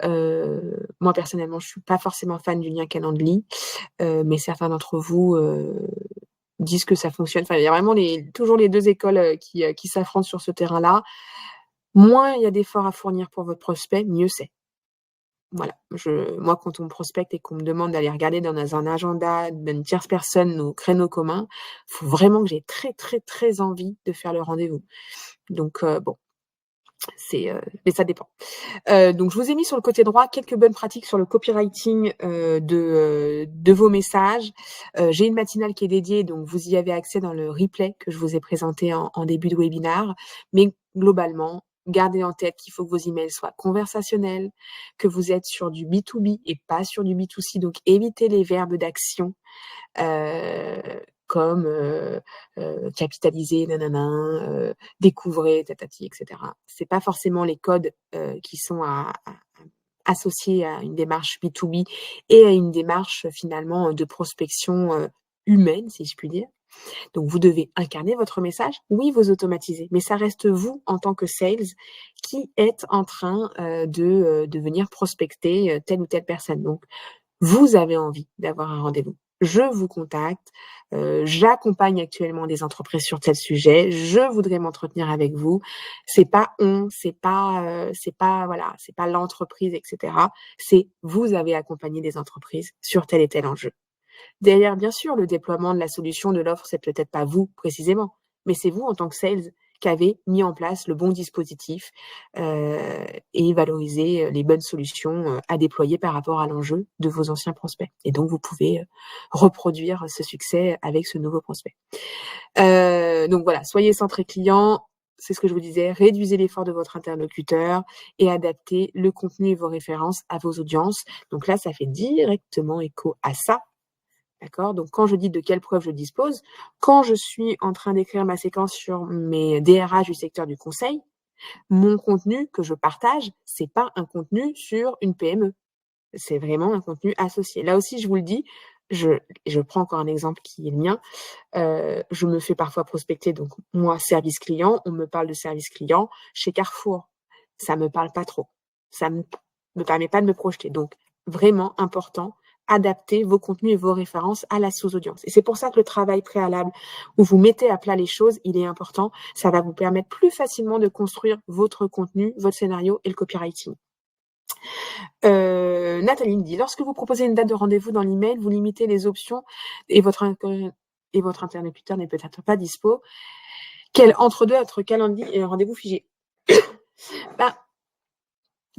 Moi, personnellement, je suis pas forcément fan du lien Calendly, mais certains d'entre vous, disent que ça fonctionne. Enfin, il y a vraiment toujours les 2 écoles, qui s'affrontent sur ce terrain-là. Moins il y a d'efforts à fournir pour votre prospect, mieux c'est. Voilà, moi, quand on me prospecte et qu'on me demande d'aller regarder dans un agenda d'une tierce personne nos créneaux communs, faut vraiment que j'ai très, très, très envie de faire le rendez-vous. Donc bon, Mais ça dépend. Donc je vous ai mis sur le côté droit quelques bonnes pratiques sur le copywriting, de vos messages. J'ai une matinale qui est dédiée, donc vous y avez accès dans le replay que je vous ai présenté en début de webinaire. Mais globalement, gardez en tête qu'il faut que vos emails soient conversationnels, que vous êtes sur du B2B et pas sur du B2C, donc évitez les verbes d'action, heu, comme, capitaliser, nanana, découvrez, tatati, et cetera. C'est pas forcément les codes, qui sont associés à une démarche B2B et à une démarche, finalement, de prospection, humaine, si je puis dire. Donc vous devez incarner votre message. Oui, vous automatisez, mais ça reste vous, en tant que sales, qui êtes en train, de venir prospecter, telle ou telle personne. Donc vous avez envie d'avoir un rendez-vous. Je vous contacte, j'accompagne actuellement des entreprises sur tel sujet, je voudrais m'entretenir avec vous. C'est pas on, c'est pas voilà, c'est pas l'entreprise et cetera. C'est vous avez accompagné des entreprises sur tel et tel enjeu. Derrière, bien sûr, le déploiement de la solution, de l'offre, c'est peut-être pas vous précisément, mais c'est vous en tant que sales qui avez mis en place le bon dispositif, heu et valorisé, les bonnes solutions, à déployer par rapport à l'enjeu de vos anciens prospects et donc vous pouvez, reproduire ce succès avec ce nouveau prospect. Donc voilà, soyez centré client, c'est ce que je vous disais, réduisez l'effort de votre interlocuteur et adaptez le contenu et vos références à vos audiences. Donc là, ça fait directement écho à ça. D'accord? Donc quand je dis de quelles preuves je dispose, quand je suis en train d'écrire ma séquence sur mes DRH du secteur du conseil, mon contenu que je partage, c'est pas un contenu sur une PME. C'est vraiment un contenu associé. Là aussi, je vous le dis, je je prends encore un exemple qui est le mien. Je me fais parfois prospecter, donc moi, service client, on me parle de service client chez Carrefour. Ça me parle pas trop. Ça me permet pas de me projeter. Donc vraiment important, adaptez vos contenus et vos références à la sous-audience et c'est pour ça que le travail préalable où vous mettez à plat les choses, il est important. Ça va vous permettre plus facilement de construire votre contenu, votre scénario et le copywriting. Nathalie me dit: «Lorsque vous proposez une date de rendez-vous dans l'email, vous limitez les options et votre interlocuteur n'est peut-être pas dispo. Quel entre-deux entre calendrier et un rendez-vous figé?» Bah,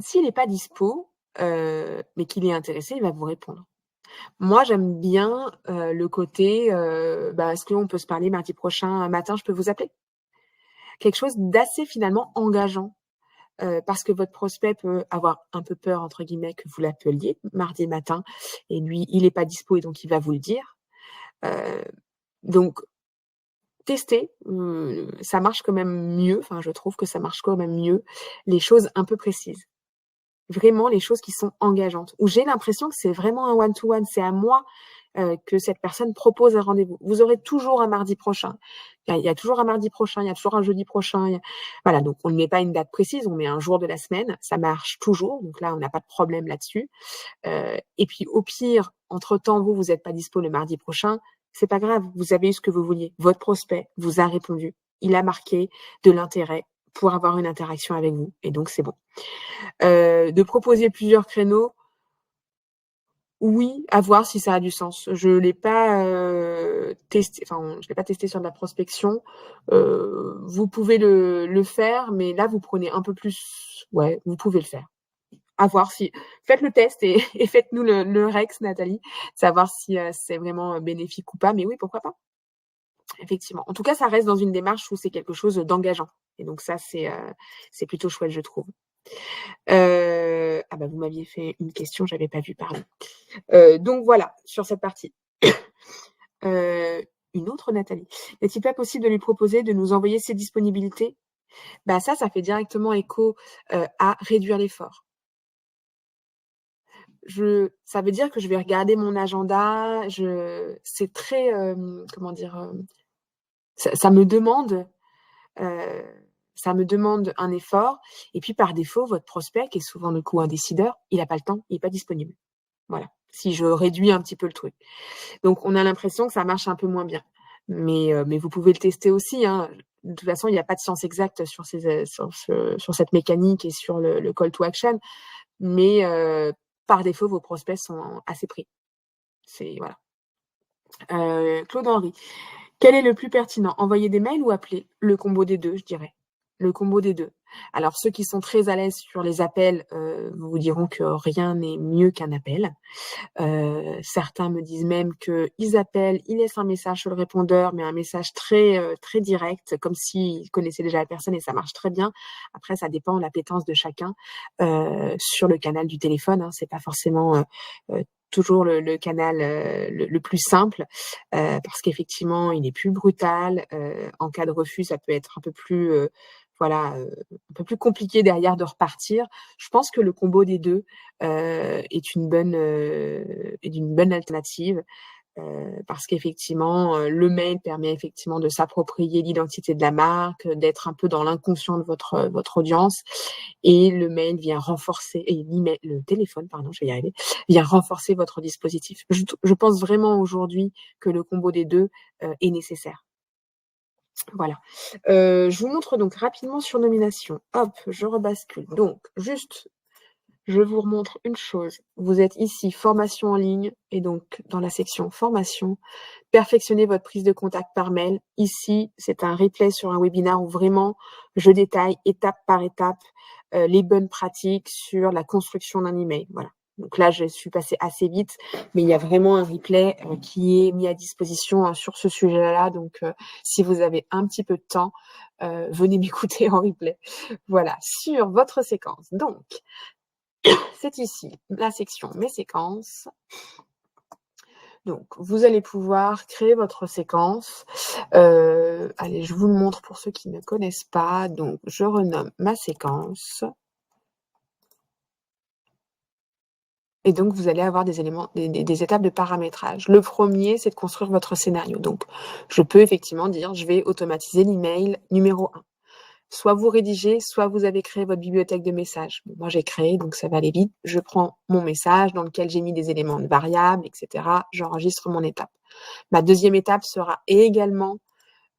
s'il est pas dispo, mais qu'il est intéressé, il va vous répondre. Moi, j'aime bien, le côté, «Est-ce qu'on peut se parler mardi prochain matin, je peux vous appeler?» Quelque chose d'assez finalement engageant, parce que votre prospect peut avoir un peu «peur» entre guillemets que vous l'appeliez mardi matin et lui, il est pas dispo et donc il va vous le dire. Heu, donc tester, ça marche quand même mieux, enfin je trouve que ça marche quand même mieux, les choses un peu précises. Vraiment les choses qui sont engageantes, où j'ai l'impression que c'est vraiment un one to one. C'est à moi, que cette personne propose un rendez-vous. Vous aurez toujours un mardi prochain. Il y a toujours un mardi prochain, il y a toujours un jeudi prochain, il y a voilà, donc on ne met pas une date précise, on met un jour de la semaine, ça marche toujours, donc là, on n'a pas de problème là-dessus. Et puis au pire, entre-temps, vous êtes pas dispo le mardi prochain, c'est pas grave, vous avez eu ce que vous vouliez. Votre prospect vous a répondu. Il a marqué de l'intérêt pour avoir une interaction avec vous et donc c'est bon. De proposer plusieurs créneaux, oui, à voir si ça a du sens. Je l'ai pas, testé enfin, je l'ai pas testé sur de la prospection. Vous pouvez le faire, mais là, vous prenez un peu plus ouais, vous pouvez le faire. À voir si faites le test et et faites-nous le rex, Nathalie, savoir si, c'est vraiment, bénéfique ou pas, mais oui, pourquoi pas? Effectivement. En tout cas, ça reste dans une démarche où c'est quelque chose, d'engageant et donc ça, c'est plutôt chouette, je trouve. Ah bah, vous m'aviez fait une question, j'avais pas vu, pardon. Donc voilà, sur cette partie. Heu, une autre Nathalie. N'est-il pas possible de lui proposer de nous envoyer ses disponibilités? Bah, ça fait directement écho, à réduire l'effort. Ça veut dire que je vais regarder mon agenda, c'est très, comment dire? Ça me demande, heu, ça me demande un effort et puis par défaut, votre prospect qui est souvent du coup un décideur, il a pas le temps, il est pas disponible. Voilà, si je réduis un petit peu le truc. Donc on a l'impression que ça marche un peu moins bien. Mais vous pouvez le tester aussi, hein. De toute façon, il y a pas de science exacte sur cette mécanique et sur le call to action, mais par défaut, vos prospects sont assez pris. C'est voilà. Claude Henry: «Quel est le plus pertinent, envoyer des mails ou appeler?» Le combo des 2, je dirais. Le combo des 2. Alors ceux qui sont très à l'aise sur les appels, vous diront que rien n'est mieux qu'un appel. Certains me disent même qu'ils appellent, ils laissent un message sur le répondeur, mais un message très direct, comme s'ils connaissaient déjà la personne et ça marche très bien. Après, ça dépend de l'appétence de chacun sur le canal du téléphone. Hein, c'est pas forcément toujours le canal le plus simple parce qu'effectivement, il est plus brutal. En cas de refus, ça peut être un peu plus un peu plus compliqué derrière de repartir. Je pense que le combo des 2 est une bonne alternative, parce qu'effectivement, le mail permet effectivement de s'approprier l'identité de la marque, d'être un peu dans l'inconscient de votre audience et le téléphone, pardon, je vais y arriver, vient renforcer votre dispositif. Je pense vraiment aujourd'hui que le combo des 2 est nécessaire. Voilà. Je vous montre donc rapidement sur nomination. Hop, je rebascule. Donc juste je vous remontre une chose. Vous êtes ici, formation en ligne, et donc dans la section formation, perfectionnez votre prise de contact par mail. Ici, c'est un replay sur un webinaire où vraiment je détaille étape par étape les bonnes pratiques sur la construction d'un email. Voilà. Donc là, je suis passée assez vite, mais il y a vraiment un replay qui est mis à disposition sur ce sujet-là. Donc, si vous avez un petit peu de temps, venez m'écouter en replay. Voilà, sur votre séquence. Donc, c'est ici la section mes séquences. Donc, vous allez pouvoir créer votre séquence. Allez, je vous le montre pour ceux qui ne connaissent pas. Donc, je renomme ma séquence. Et donc, vous allez avoir des éléments, des étapes de paramétrage. Le premier, c'est de construire votre scénario. Donc, je peux effectivement dire, je vais automatiser l'email numéro 1. Soit vous rédigez, soit vous avez créé votre bibliothèque de messages. Bon, moi, j'ai créé, donc ça va aller vite. Je prends mon message dans lequel j'ai mis des éléments de variables, etc. J'enregistre mon étape. Ma deuxième étape sera également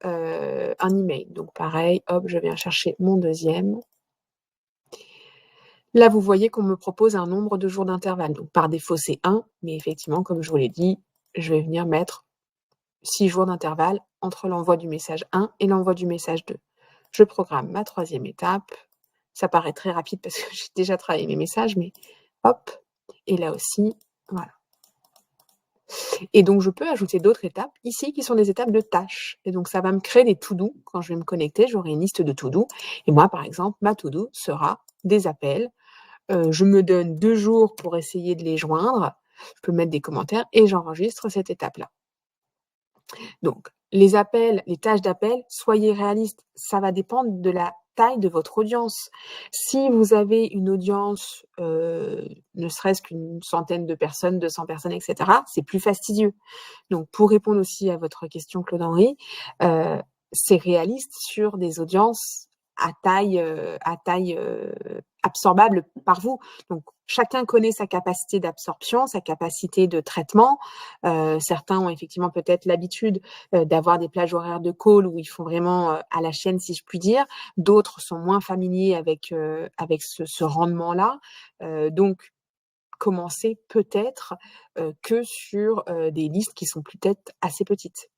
un email. Donc, pareil, hop, je viens chercher mon deuxième. Là, vous voyez qu'on me propose un nombre de jours d'intervalle. Donc, par défaut, c'est 1. Mais effectivement, comme je vous l'ai dit, je vais venir mettre 6 jours d'intervalle entre l'envoi du message 1 et l'envoi du message 2. Je programme ma troisième étape. Ça paraît très rapide parce que j'ai déjà travaillé mes messages, mais hop. Et là aussi, voilà. Et donc, je peux ajouter d'autres étapes ici qui sont des étapes de tâches. Et donc, ça va me créer des to-do. Quand je vais me connecter, j'aurai une liste de to-do. Et moi, par exemple, ma to-do sera des appels. Je me donne 2 jours pour essayer de les joindre. Je peux mettre des commentaires et j'enregistre cette étape-là. Donc, les appels, les tâches d'appel, soyez réalistes. Ça va dépendre de la taille de votre audience. Si vous avez une audience, ne serait-ce qu'une centaine de personnes, 200 personnes, etc., c'est plus fastidieux. Donc, pour répondre aussi à votre question, Claude-Henri, c'est réaliste sur des audiences à taille absorbable par vous. Donc, chacun connaît sa capacité d'absorption, sa capacité de traitement. Certains ont effectivement peut-être l'habitude d'avoir des plages horaires de call où ils font vraiment à la chaîne, si je puis dire. D'autres sont moins familiers avec ce rendement-là. Donc, commencer peut-être que sur des listes qui sont peut-être assez petites.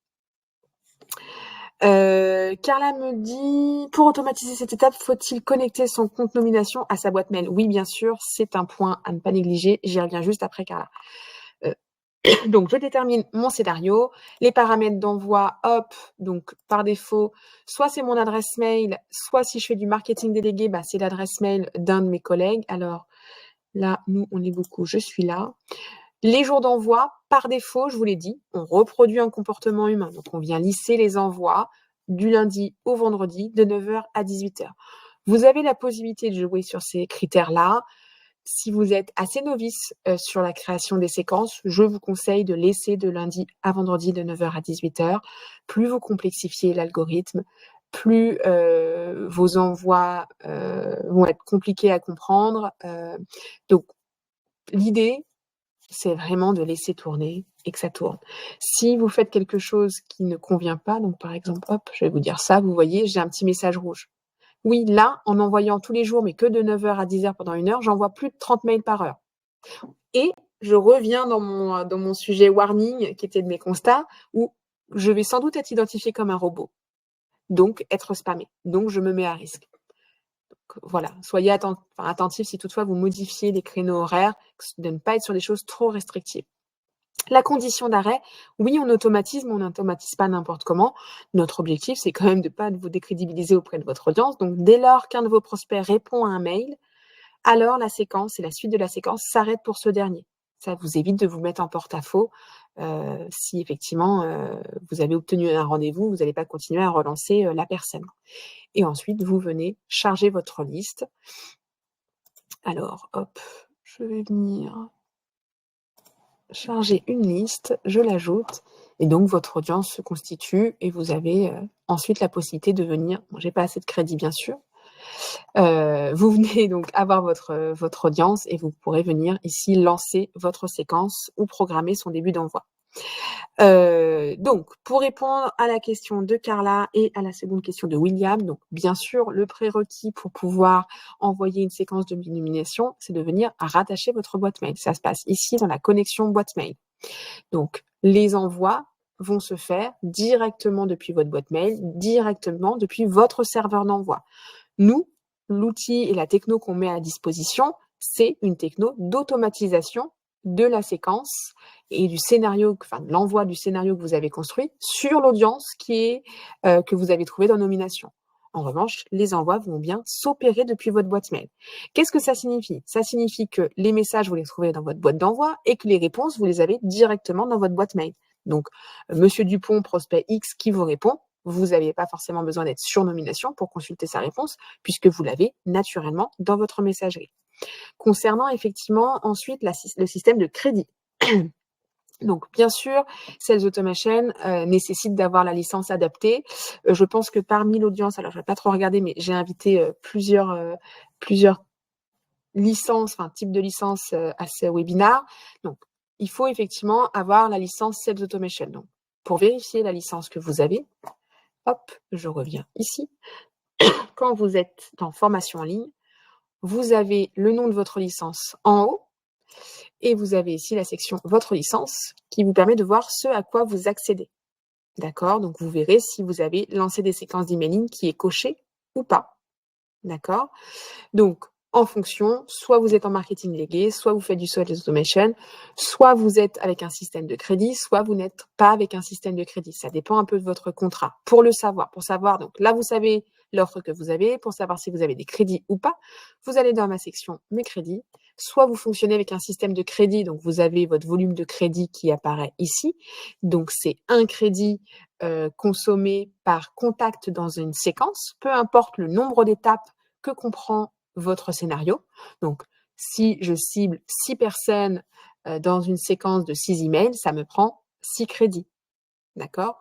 Carla me dit, pour automatiser cette étape, faut-il connecter son compte nomination à sa boîte mail? Oui, bien sûr, c'est un point à ne pas négliger. J'y reviens juste après, Carla. Donc, je détermine mon scénario, les paramètres d'envoi, hop, donc par défaut, soit c'est mon adresse mail, soit si je fais du marketing délégué, bah, c'est l'adresse mail d'un de mes collègues. Alors là, nous, on est beaucoup, je suis là. Les jours d'envoi, par défaut, je vous l'ai dit, on reproduit un comportement humain. Donc, on vient lisser les envois du lundi au vendredi de 9h à 18h. Vous avez la possibilité de jouer sur ces critères-là. Si vous êtes assez novice sur la création des séquences, je vous conseille de laisser de lundi à vendredi de 9h à 18h. Plus vous complexifiez l'algorithme, plus vos envois vont être compliqués à comprendre. Donc, l'idée, c'est vraiment de laisser tourner et que ça tourne. Si vous faites quelque chose qui ne convient pas, donc par exemple, hop, je vais vous dire ça, vous voyez, j'ai un petit message rouge. Oui, là, en envoyant tous les jours, mais que de 9h à 10h pendant 1 heure, j'envoie plus de 30 mails par heure. Et je reviens dans mon sujet warning, qui était de mes constats, où je vais sans doute être identifiée comme un robot. Donc, être spammée. Donc, je me mets à risque. voilà, soyez attentifs si toutefois vous modifiez les créneaux horaires, de ne pas être sur des choses trop restrictives. La condition d'arrêt, oui, on automatise, mais on n'automatise pas n'importe comment. Notre objectif, c'est quand même de ne pas vous décrédibiliser auprès de votre audience. Donc, dès lors qu'un de vos prospects répond à un mail, alors la séquence et la suite de la séquence s'arrête pour ce dernier. Ça vous évite de vous mettre en porte-à-faux. Si effectivement vous avez obtenu un rendez-vous, vous n'allez pas continuer à relancer la personne. Et ensuite, vous venez charger votre liste. Alors, hop, je vais venir charger une liste, je l'ajoute, et donc votre audience se constitue et vous avez ensuite la possibilité de venir, bon, j'ai pas assez de crédit bien sûr, vous venez donc avoir votre audience et vous pourrez venir ici lancer votre séquence ou programmer son début d'envoi. Donc, pour répondre à la question de Carla et à la seconde question de William, donc bien sûr, le prérequis pour pouvoir envoyer une séquence de nomination, c'est de venir rattacher votre boîte mail. Ça se passe ici dans la connexion boîte mail. Donc, les envois vont se faire directement depuis votre boîte mail, directement depuis votre serveur d'envoi. Nous, l'outil et la techno qu'on met à disposition, c'est une techno d'automatisation de la séquence et du scénario, enfin de l'envoi du scénario que vous avez construit sur l'audience que vous avez trouvé dans Nomination. En revanche, les envois vont bien s'opérer depuis votre boîte mail. Qu'est-ce que ça signifie? Ça signifie que les messages, vous les trouvez dans votre boîte d'envoi et que les réponses, vous les avez directement dans votre boîte mail. Donc, Monsieur Dupont, prospect X, qui vous répond, vous n'avez pas forcément besoin d'être sur Nomination pour consulter sa réponse, puisque vous l'avez naturellement dans votre messagerie. Concernant effectivement ensuite le système de crédit. Donc, bien sûr, Sales Automation nécessite d'avoir la licence adaptée. Je pense que parmi l'audience, alors je ne vais pas trop regarder, mais j'ai invité plusieurs licences, enfin types de licences à ce webinaire. Donc, il faut effectivement avoir la licence Sales Automation. Donc, pour vérifier la licence que vous avez, hop, je reviens ici. Quand vous êtes dans formation en ligne, vous avez le nom de votre licence en haut et vous avez ici la section votre licence qui vous permet de voir ce à quoi vous accédez. D'accord? Donc, vous verrez si vous avez lancé des séquences d'emailing qui est coché ou pas. D'accord? Donc, en fonction, soit vous êtes en marketing légué, soit vous faites du sales automation, soit vous êtes avec un système de crédit, soit vous n'êtes pas avec un système de crédit. Ça dépend un peu de votre contrat. Pour savoir, donc là, vous savez l'offre que vous avez, pour savoir si vous avez des crédits ou pas, vous allez dans ma section mes crédits. Soit vous fonctionnez avec un système de crédit, donc vous avez votre volume de crédit qui apparaît ici. Donc, c'est un crédit consommé par contact dans une séquence, peu importe le nombre d'étapes que comprend votre scénario. Donc, si je cible 6 personnes dans une séquence de 6 emails, ça me prend 6 crédits. D'accord?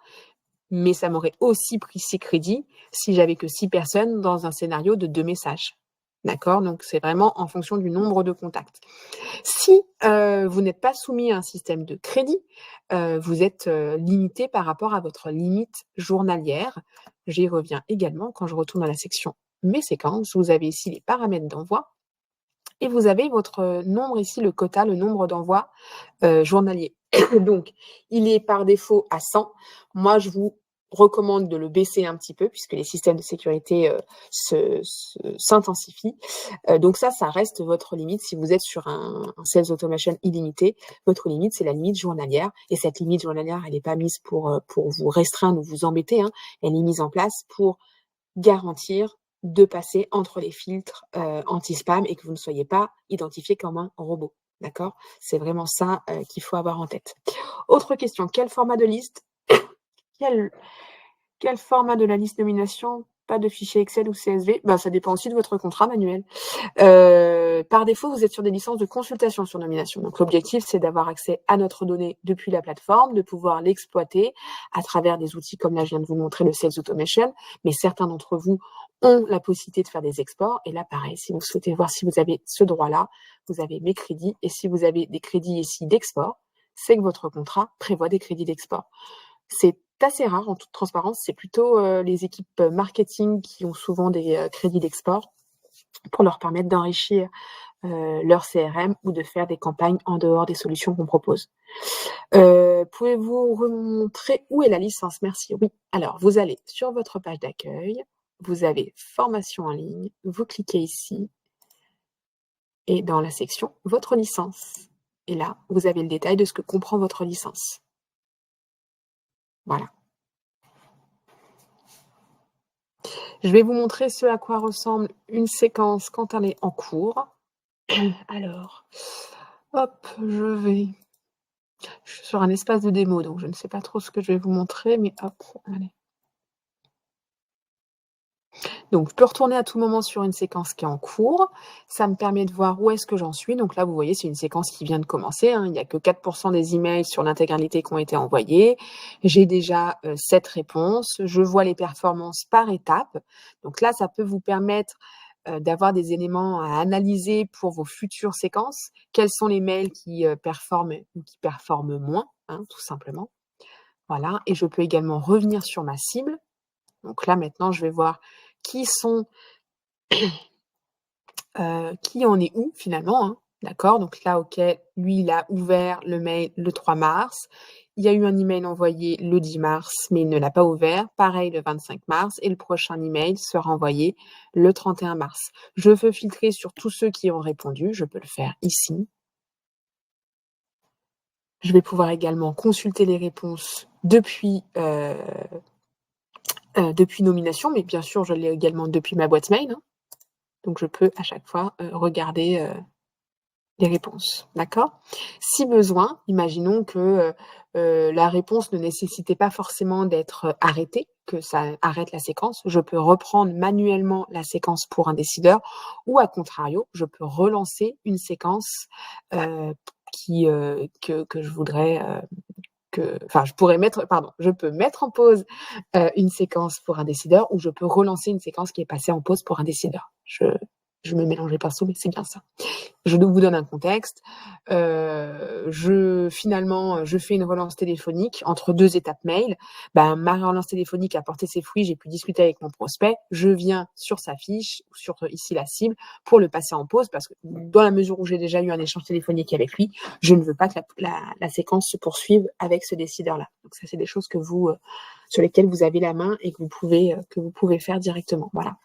Mais ça m'aurait aussi pris 6 crédits si j'avais que 6 personnes dans un scénario de 2 messages. D'accord? Donc, c'est vraiment en fonction du nombre de contacts. Si vous n'êtes pas soumis à un système de crédit, vous êtes limité par rapport à votre limite journalière. J'y reviens également quand je retourne dans la section mes séquences. Vous avez ici les paramètres d'envoi et vous avez votre nombre ici, le quota, le nombre d'envois journaliers. Donc, il est par défaut à 100. Moi, je vous recommande de le baisser un petit peu puisque les systèmes de sécurité s'intensifient. Donc ça reste votre limite. Si vous êtes sur un Sales Automation illimité, votre limite, c'est la limite journalière. Et cette limite journalière, elle n'est pas mise pour vous restreindre ou vous embêter. Hein. Elle est mise en place pour garantir de passer entre les filtres anti-spam et que vous ne soyez pas identifié comme un robot. D'accord? C'est vraiment ça qu'il faut avoir en tête. Autre question, quel format de liste? Quel format de la liste nomination? Pas de fichier Excel ou CSV? Ça dépend aussi de votre contrat manuel. Par défaut, vous êtes sur des licences de consultation sur Nomination. Donc, l'objectif, c'est d'avoir accès à notre donnée depuis la plateforme, de pouvoir l'exploiter à travers des outils comme là, je viens de vous montrer le Sales Automation. Mais certains d'entre vous ont la possibilité de faire des exports. Et là, pareil, si vous souhaitez voir si vous avez ce droit-là, vous avez mes crédits. Et si vous avez des crédits ici d'export, c'est que votre contrat prévoit des crédits d'export. C'est assez rare, en toute transparence. C'est plutôt les équipes marketing qui ont souvent des crédits d'export pour leur permettre d'enrichir leur CRM ou de faire des campagnes en dehors des solutions qu'on propose. Pouvez-vous remontrer où est la licence? Merci. Oui. Alors, vous allez sur votre page d'accueil. vous avez formation en ligne, vous cliquez ici et dans la section votre licence. Et là, vous avez le détail de ce que comprend votre licence. Voilà. Je vais vous montrer ce à quoi ressemble une séquence quand elle est en cours. Alors, hop, je suis sur un espace de démo, donc je ne sais pas trop ce que je vais vous montrer, mais hop, allez. Donc, je peux retourner à tout moment sur une séquence qui est en cours. Ça me permet de voir où est-ce que j'en suis. Donc là, vous voyez, c'est une séquence qui vient de commencer, hein. Il n'y a que 4% des emails sur l'intégralité qui ont été envoyés. J'ai déjà 7 réponses. Je vois les performances par étape. Donc là, ça peut vous permettre d'avoir des éléments à analyser pour vos futures séquences. Quels sont les mails qui performent ou qui performent moins, hein, tout simplement. Voilà. Et je peux également revenir sur ma cible. Donc là, maintenant, je vais voir qui sont qui en est où finalement, hein, d'accord? Donc là, OK, lui, il a ouvert le mail le 3 mars. Il y a eu un email envoyé le 10 mars, mais il ne l'a pas ouvert. Pareil le 25 mars et le prochain email sera envoyé le 31 mars. Je veux filtrer sur tous ceux qui ont répondu, je peux le faire ici. Je vais pouvoir également consulter les réponses depuis nomination, mais bien sûr, je l'ai également depuis ma boîte mail, hein. Donc je peux à chaque fois regarder les réponses, d'accord? Si besoin, imaginons que la réponse ne nécessitait pas forcément d'être arrêtée, que ça arrête la séquence, je peux reprendre manuellement la séquence pour un décideur ou à contrario, je peux relancer une séquence que je voudrais je peux mettre en pause une séquence pour un décideur ou je peux relancer une séquence qui est passée en pause pour un décideur. Je me mélange les pinceaux, mais c'est bien ça. Je vous donne un contexte. Je fais une relance téléphonique entre 2 étapes mail. Ma relance téléphonique a porté ses fruits, j'ai pu discuter avec mon prospect. Je viens sur sa fiche, sur ici la cible, pour le passer en pause parce que dans la mesure où j'ai déjà eu un échange téléphonique avec lui, je ne veux pas que la séquence se poursuive avec ce décideur-là. Donc ça, c'est des choses sur lesquelles vous avez la main et que vous pouvez faire directement. Voilà.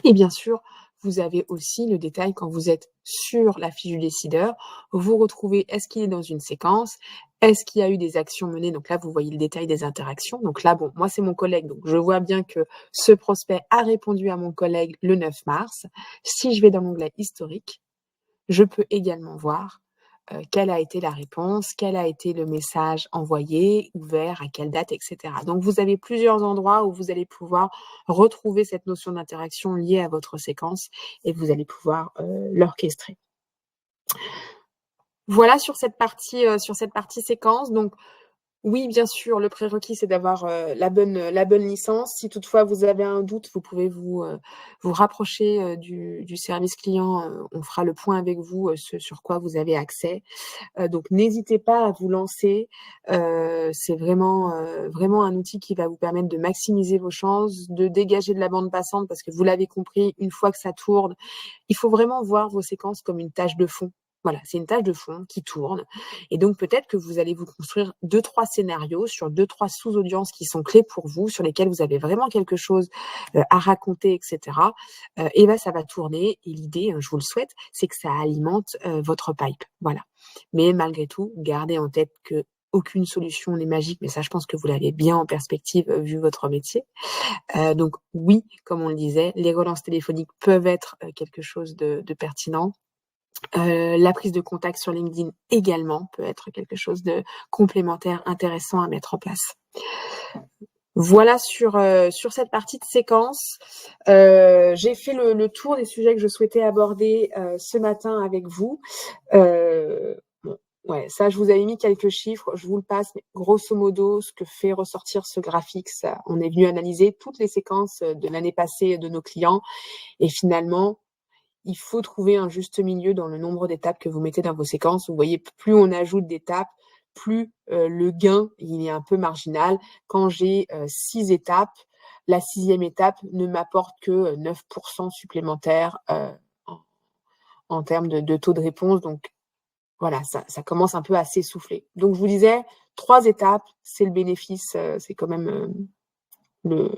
Et bien sûr, vous avez aussi le détail quand vous êtes sur la fiche du décideur. Vous retrouvez est-ce qu'il est dans une séquence, est-ce qu'il y a eu des actions menées. Donc là, vous voyez le détail des interactions. Donc là, bon, moi, c'est mon collègue. Donc je vois bien que ce prospect a répondu à mon collègue le 9 mars. Si je vais dans l'onglet historique, je peux également voir quelle a été la réponse, quel a été le message envoyé, ouvert, à quelle date, etc. Donc, vous avez plusieurs endroits où vous allez pouvoir retrouver cette notion d'interaction liée à votre séquence et vous allez pouvoir l'orchestrer. Voilà sur cette partie séquence. Donc, oui, bien sûr, le prérequis, c'est d'avoir la bonne licence. Si toutefois vous avez un doute, vous pouvez vous rapprocher du service client. On fera le point avec vous ce sur quoi vous avez accès. Donc n'hésitez pas à vous lancer. C'est vraiment un outil qui va vous permettre de maximiser vos chances, de dégager de la bande passante parce que vous l'avez compris, une fois que ça tourne, il faut vraiment voir vos séquences comme une tâche de fond. Voilà, c'est une tâche de fond qui tourne. Et donc, peut-être que vous allez vous construire 2-3 scénarios sur 2-3 sous-audiences qui sont clés pour vous, sur lesquelles vous avez vraiment quelque chose à raconter, etc. Et ça va tourner. Et l'idée, je vous le souhaite, c'est que ça alimente votre pipe. Voilà. Mais malgré tout, gardez en tête que aucune solution n'est magique, mais ça, je pense que vous l'avez bien en perspective vu votre métier. Donc oui, comme on le disait, les relances téléphoniques peuvent être quelque chose de pertinent. La prise de contact sur LinkedIn également peut être quelque chose de complémentaire, intéressant à mettre en place. Voilà sur cette partie de séquence. J'ai fait le tour des sujets que je souhaitais aborder ce matin avec vous. Bon, ouais, ça, je vous avais mis quelques chiffres, je vous le passe, mais grosso modo, ce que fait ressortir ce graphique, ça, on est venu analyser toutes les séquences de l'année passée de nos clients et finalement, il faut trouver un juste milieu dans le nombre d'étapes que vous mettez dans vos séquences. Vous voyez, plus on ajoute d'étapes, plus le gain il est un peu marginal. Quand j'ai 6 étapes, la 6e étape ne m'apporte que 9% supplémentaires en termes de taux de réponse. Donc voilà, ça commence un peu à s'essouffler. Donc je vous disais, 3 étapes, c'est le bénéfice, c'est quand même le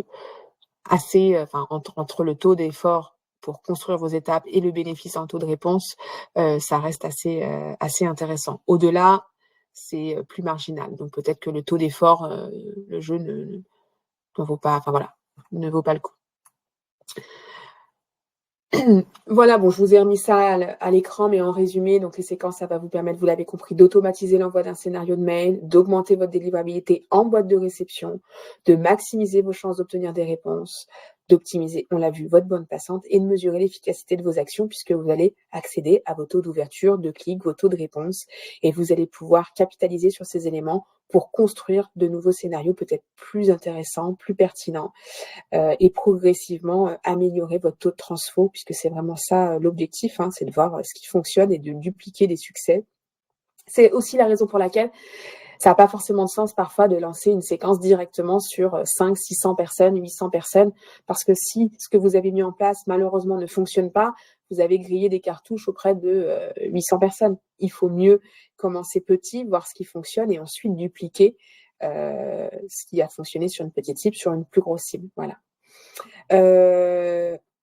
assez, enfin entre le taux d'effort pour construire vos étapes et le bénéfice en taux de réponse, ça reste assez intéressant. Au-delà, c'est, plus marginal. Donc peut-être que le taux d'effort, le jeu ne vaut pas, enfin voilà, ne vaut pas le coup. Voilà, bon, je vous ai remis ça à l'écran, mais en résumé, donc les séquences, ça va vous permettre, vous l'avez compris, d'automatiser l'envoi d'un scénario de mail, d'augmenter votre délivrabilité en boîte de réception, de maximiser vos chances d'obtenir des réponses, d'optimiser, on l'a vu, votre bande passante et de mesurer l'efficacité de vos actions puisque vous allez accéder à vos taux d'ouverture, de clics, vos taux de réponse et vous allez pouvoir capitaliser sur ces éléments pour construire de nouveaux scénarios peut-être plus intéressants, plus pertinents et progressivement améliorer votre taux de transfo, puisque c'est vraiment ça l'objectif, hein, c'est de voir ce qui fonctionne et de dupliquer des succès. C'est aussi la raison pour laquelle ça n'a pas forcément de sens parfois de lancer une séquence directement sur 500, 600 personnes, 800 personnes, parce que si ce que vous avez mis en place malheureusement ne fonctionne pas, vous avez grillé des cartouches auprès de 800 personnes. Il faut mieux commencer petit, voir ce qui fonctionne et ensuite dupliquer ce qui a fonctionné sur une petite cible, sur une plus grosse cible. Voilà.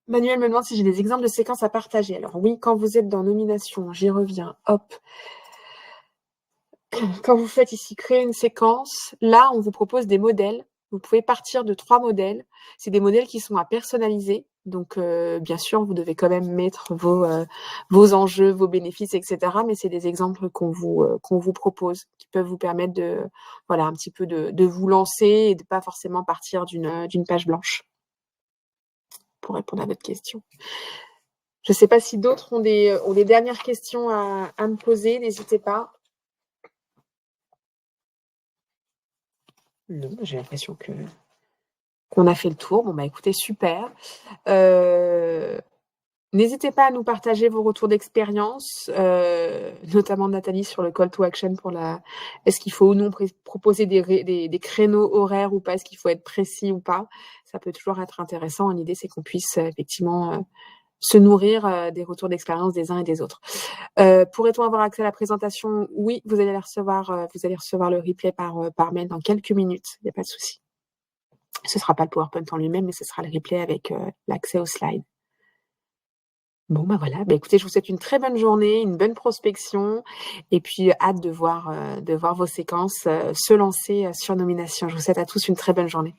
Manuel me demande si j'ai des exemples de séquences à partager. Alors oui, quand vous êtes dans nomination, j'y reviens, hop. Quand vous faites ici créer une séquence, là, on vous propose des modèles. Vous pouvez partir de 3 modèles. C'est des modèles qui sont à personnaliser. Donc, bien sûr, vous devez quand même mettre vos enjeux, vos bénéfices, etc. Mais c'est des exemples qu'on vous propose, qui peuvent vous permettre de, voilà, un petit peu de vous lancer et de pas forcément partir d'une page blanche. Pour répondre à votre question. Je ne sais pas si d'autres ont des dernières questions à me poser, n'hésitez pas. Non, j'ai l'impression qu'on a fait le tour. Bon, bah écoutez, super. N'hésitez pas à nous partager vos retours d'expérience, notamment Nathalie sur le call to action pour est-ce qu'il faut ou non proposer des créneaux horaires ou pas, est-ce qu'il faut être précis ou pas. Ça peut toujours être intéressant. L'idée, c'est qu'on puisse effectivement se nourrir des retours d'expérience des uns et des autres. Pourrait-on avoir accès à la présentation? Oui, vous allez recevoir le replay par mail dans quelques minutes, il n'y a pas de souci. Ce ne sera pas le PowerPoint en lui-même, mais ce sera le replay avec l'accès aux slides. Bon, bah voilà, bah écoutez, je vous souhaite une très bonne journée, une bonne prospection, et puis hâte de voir vos séquences se lancer sur nomination. Je vous souhaite à tous une très bonne journée.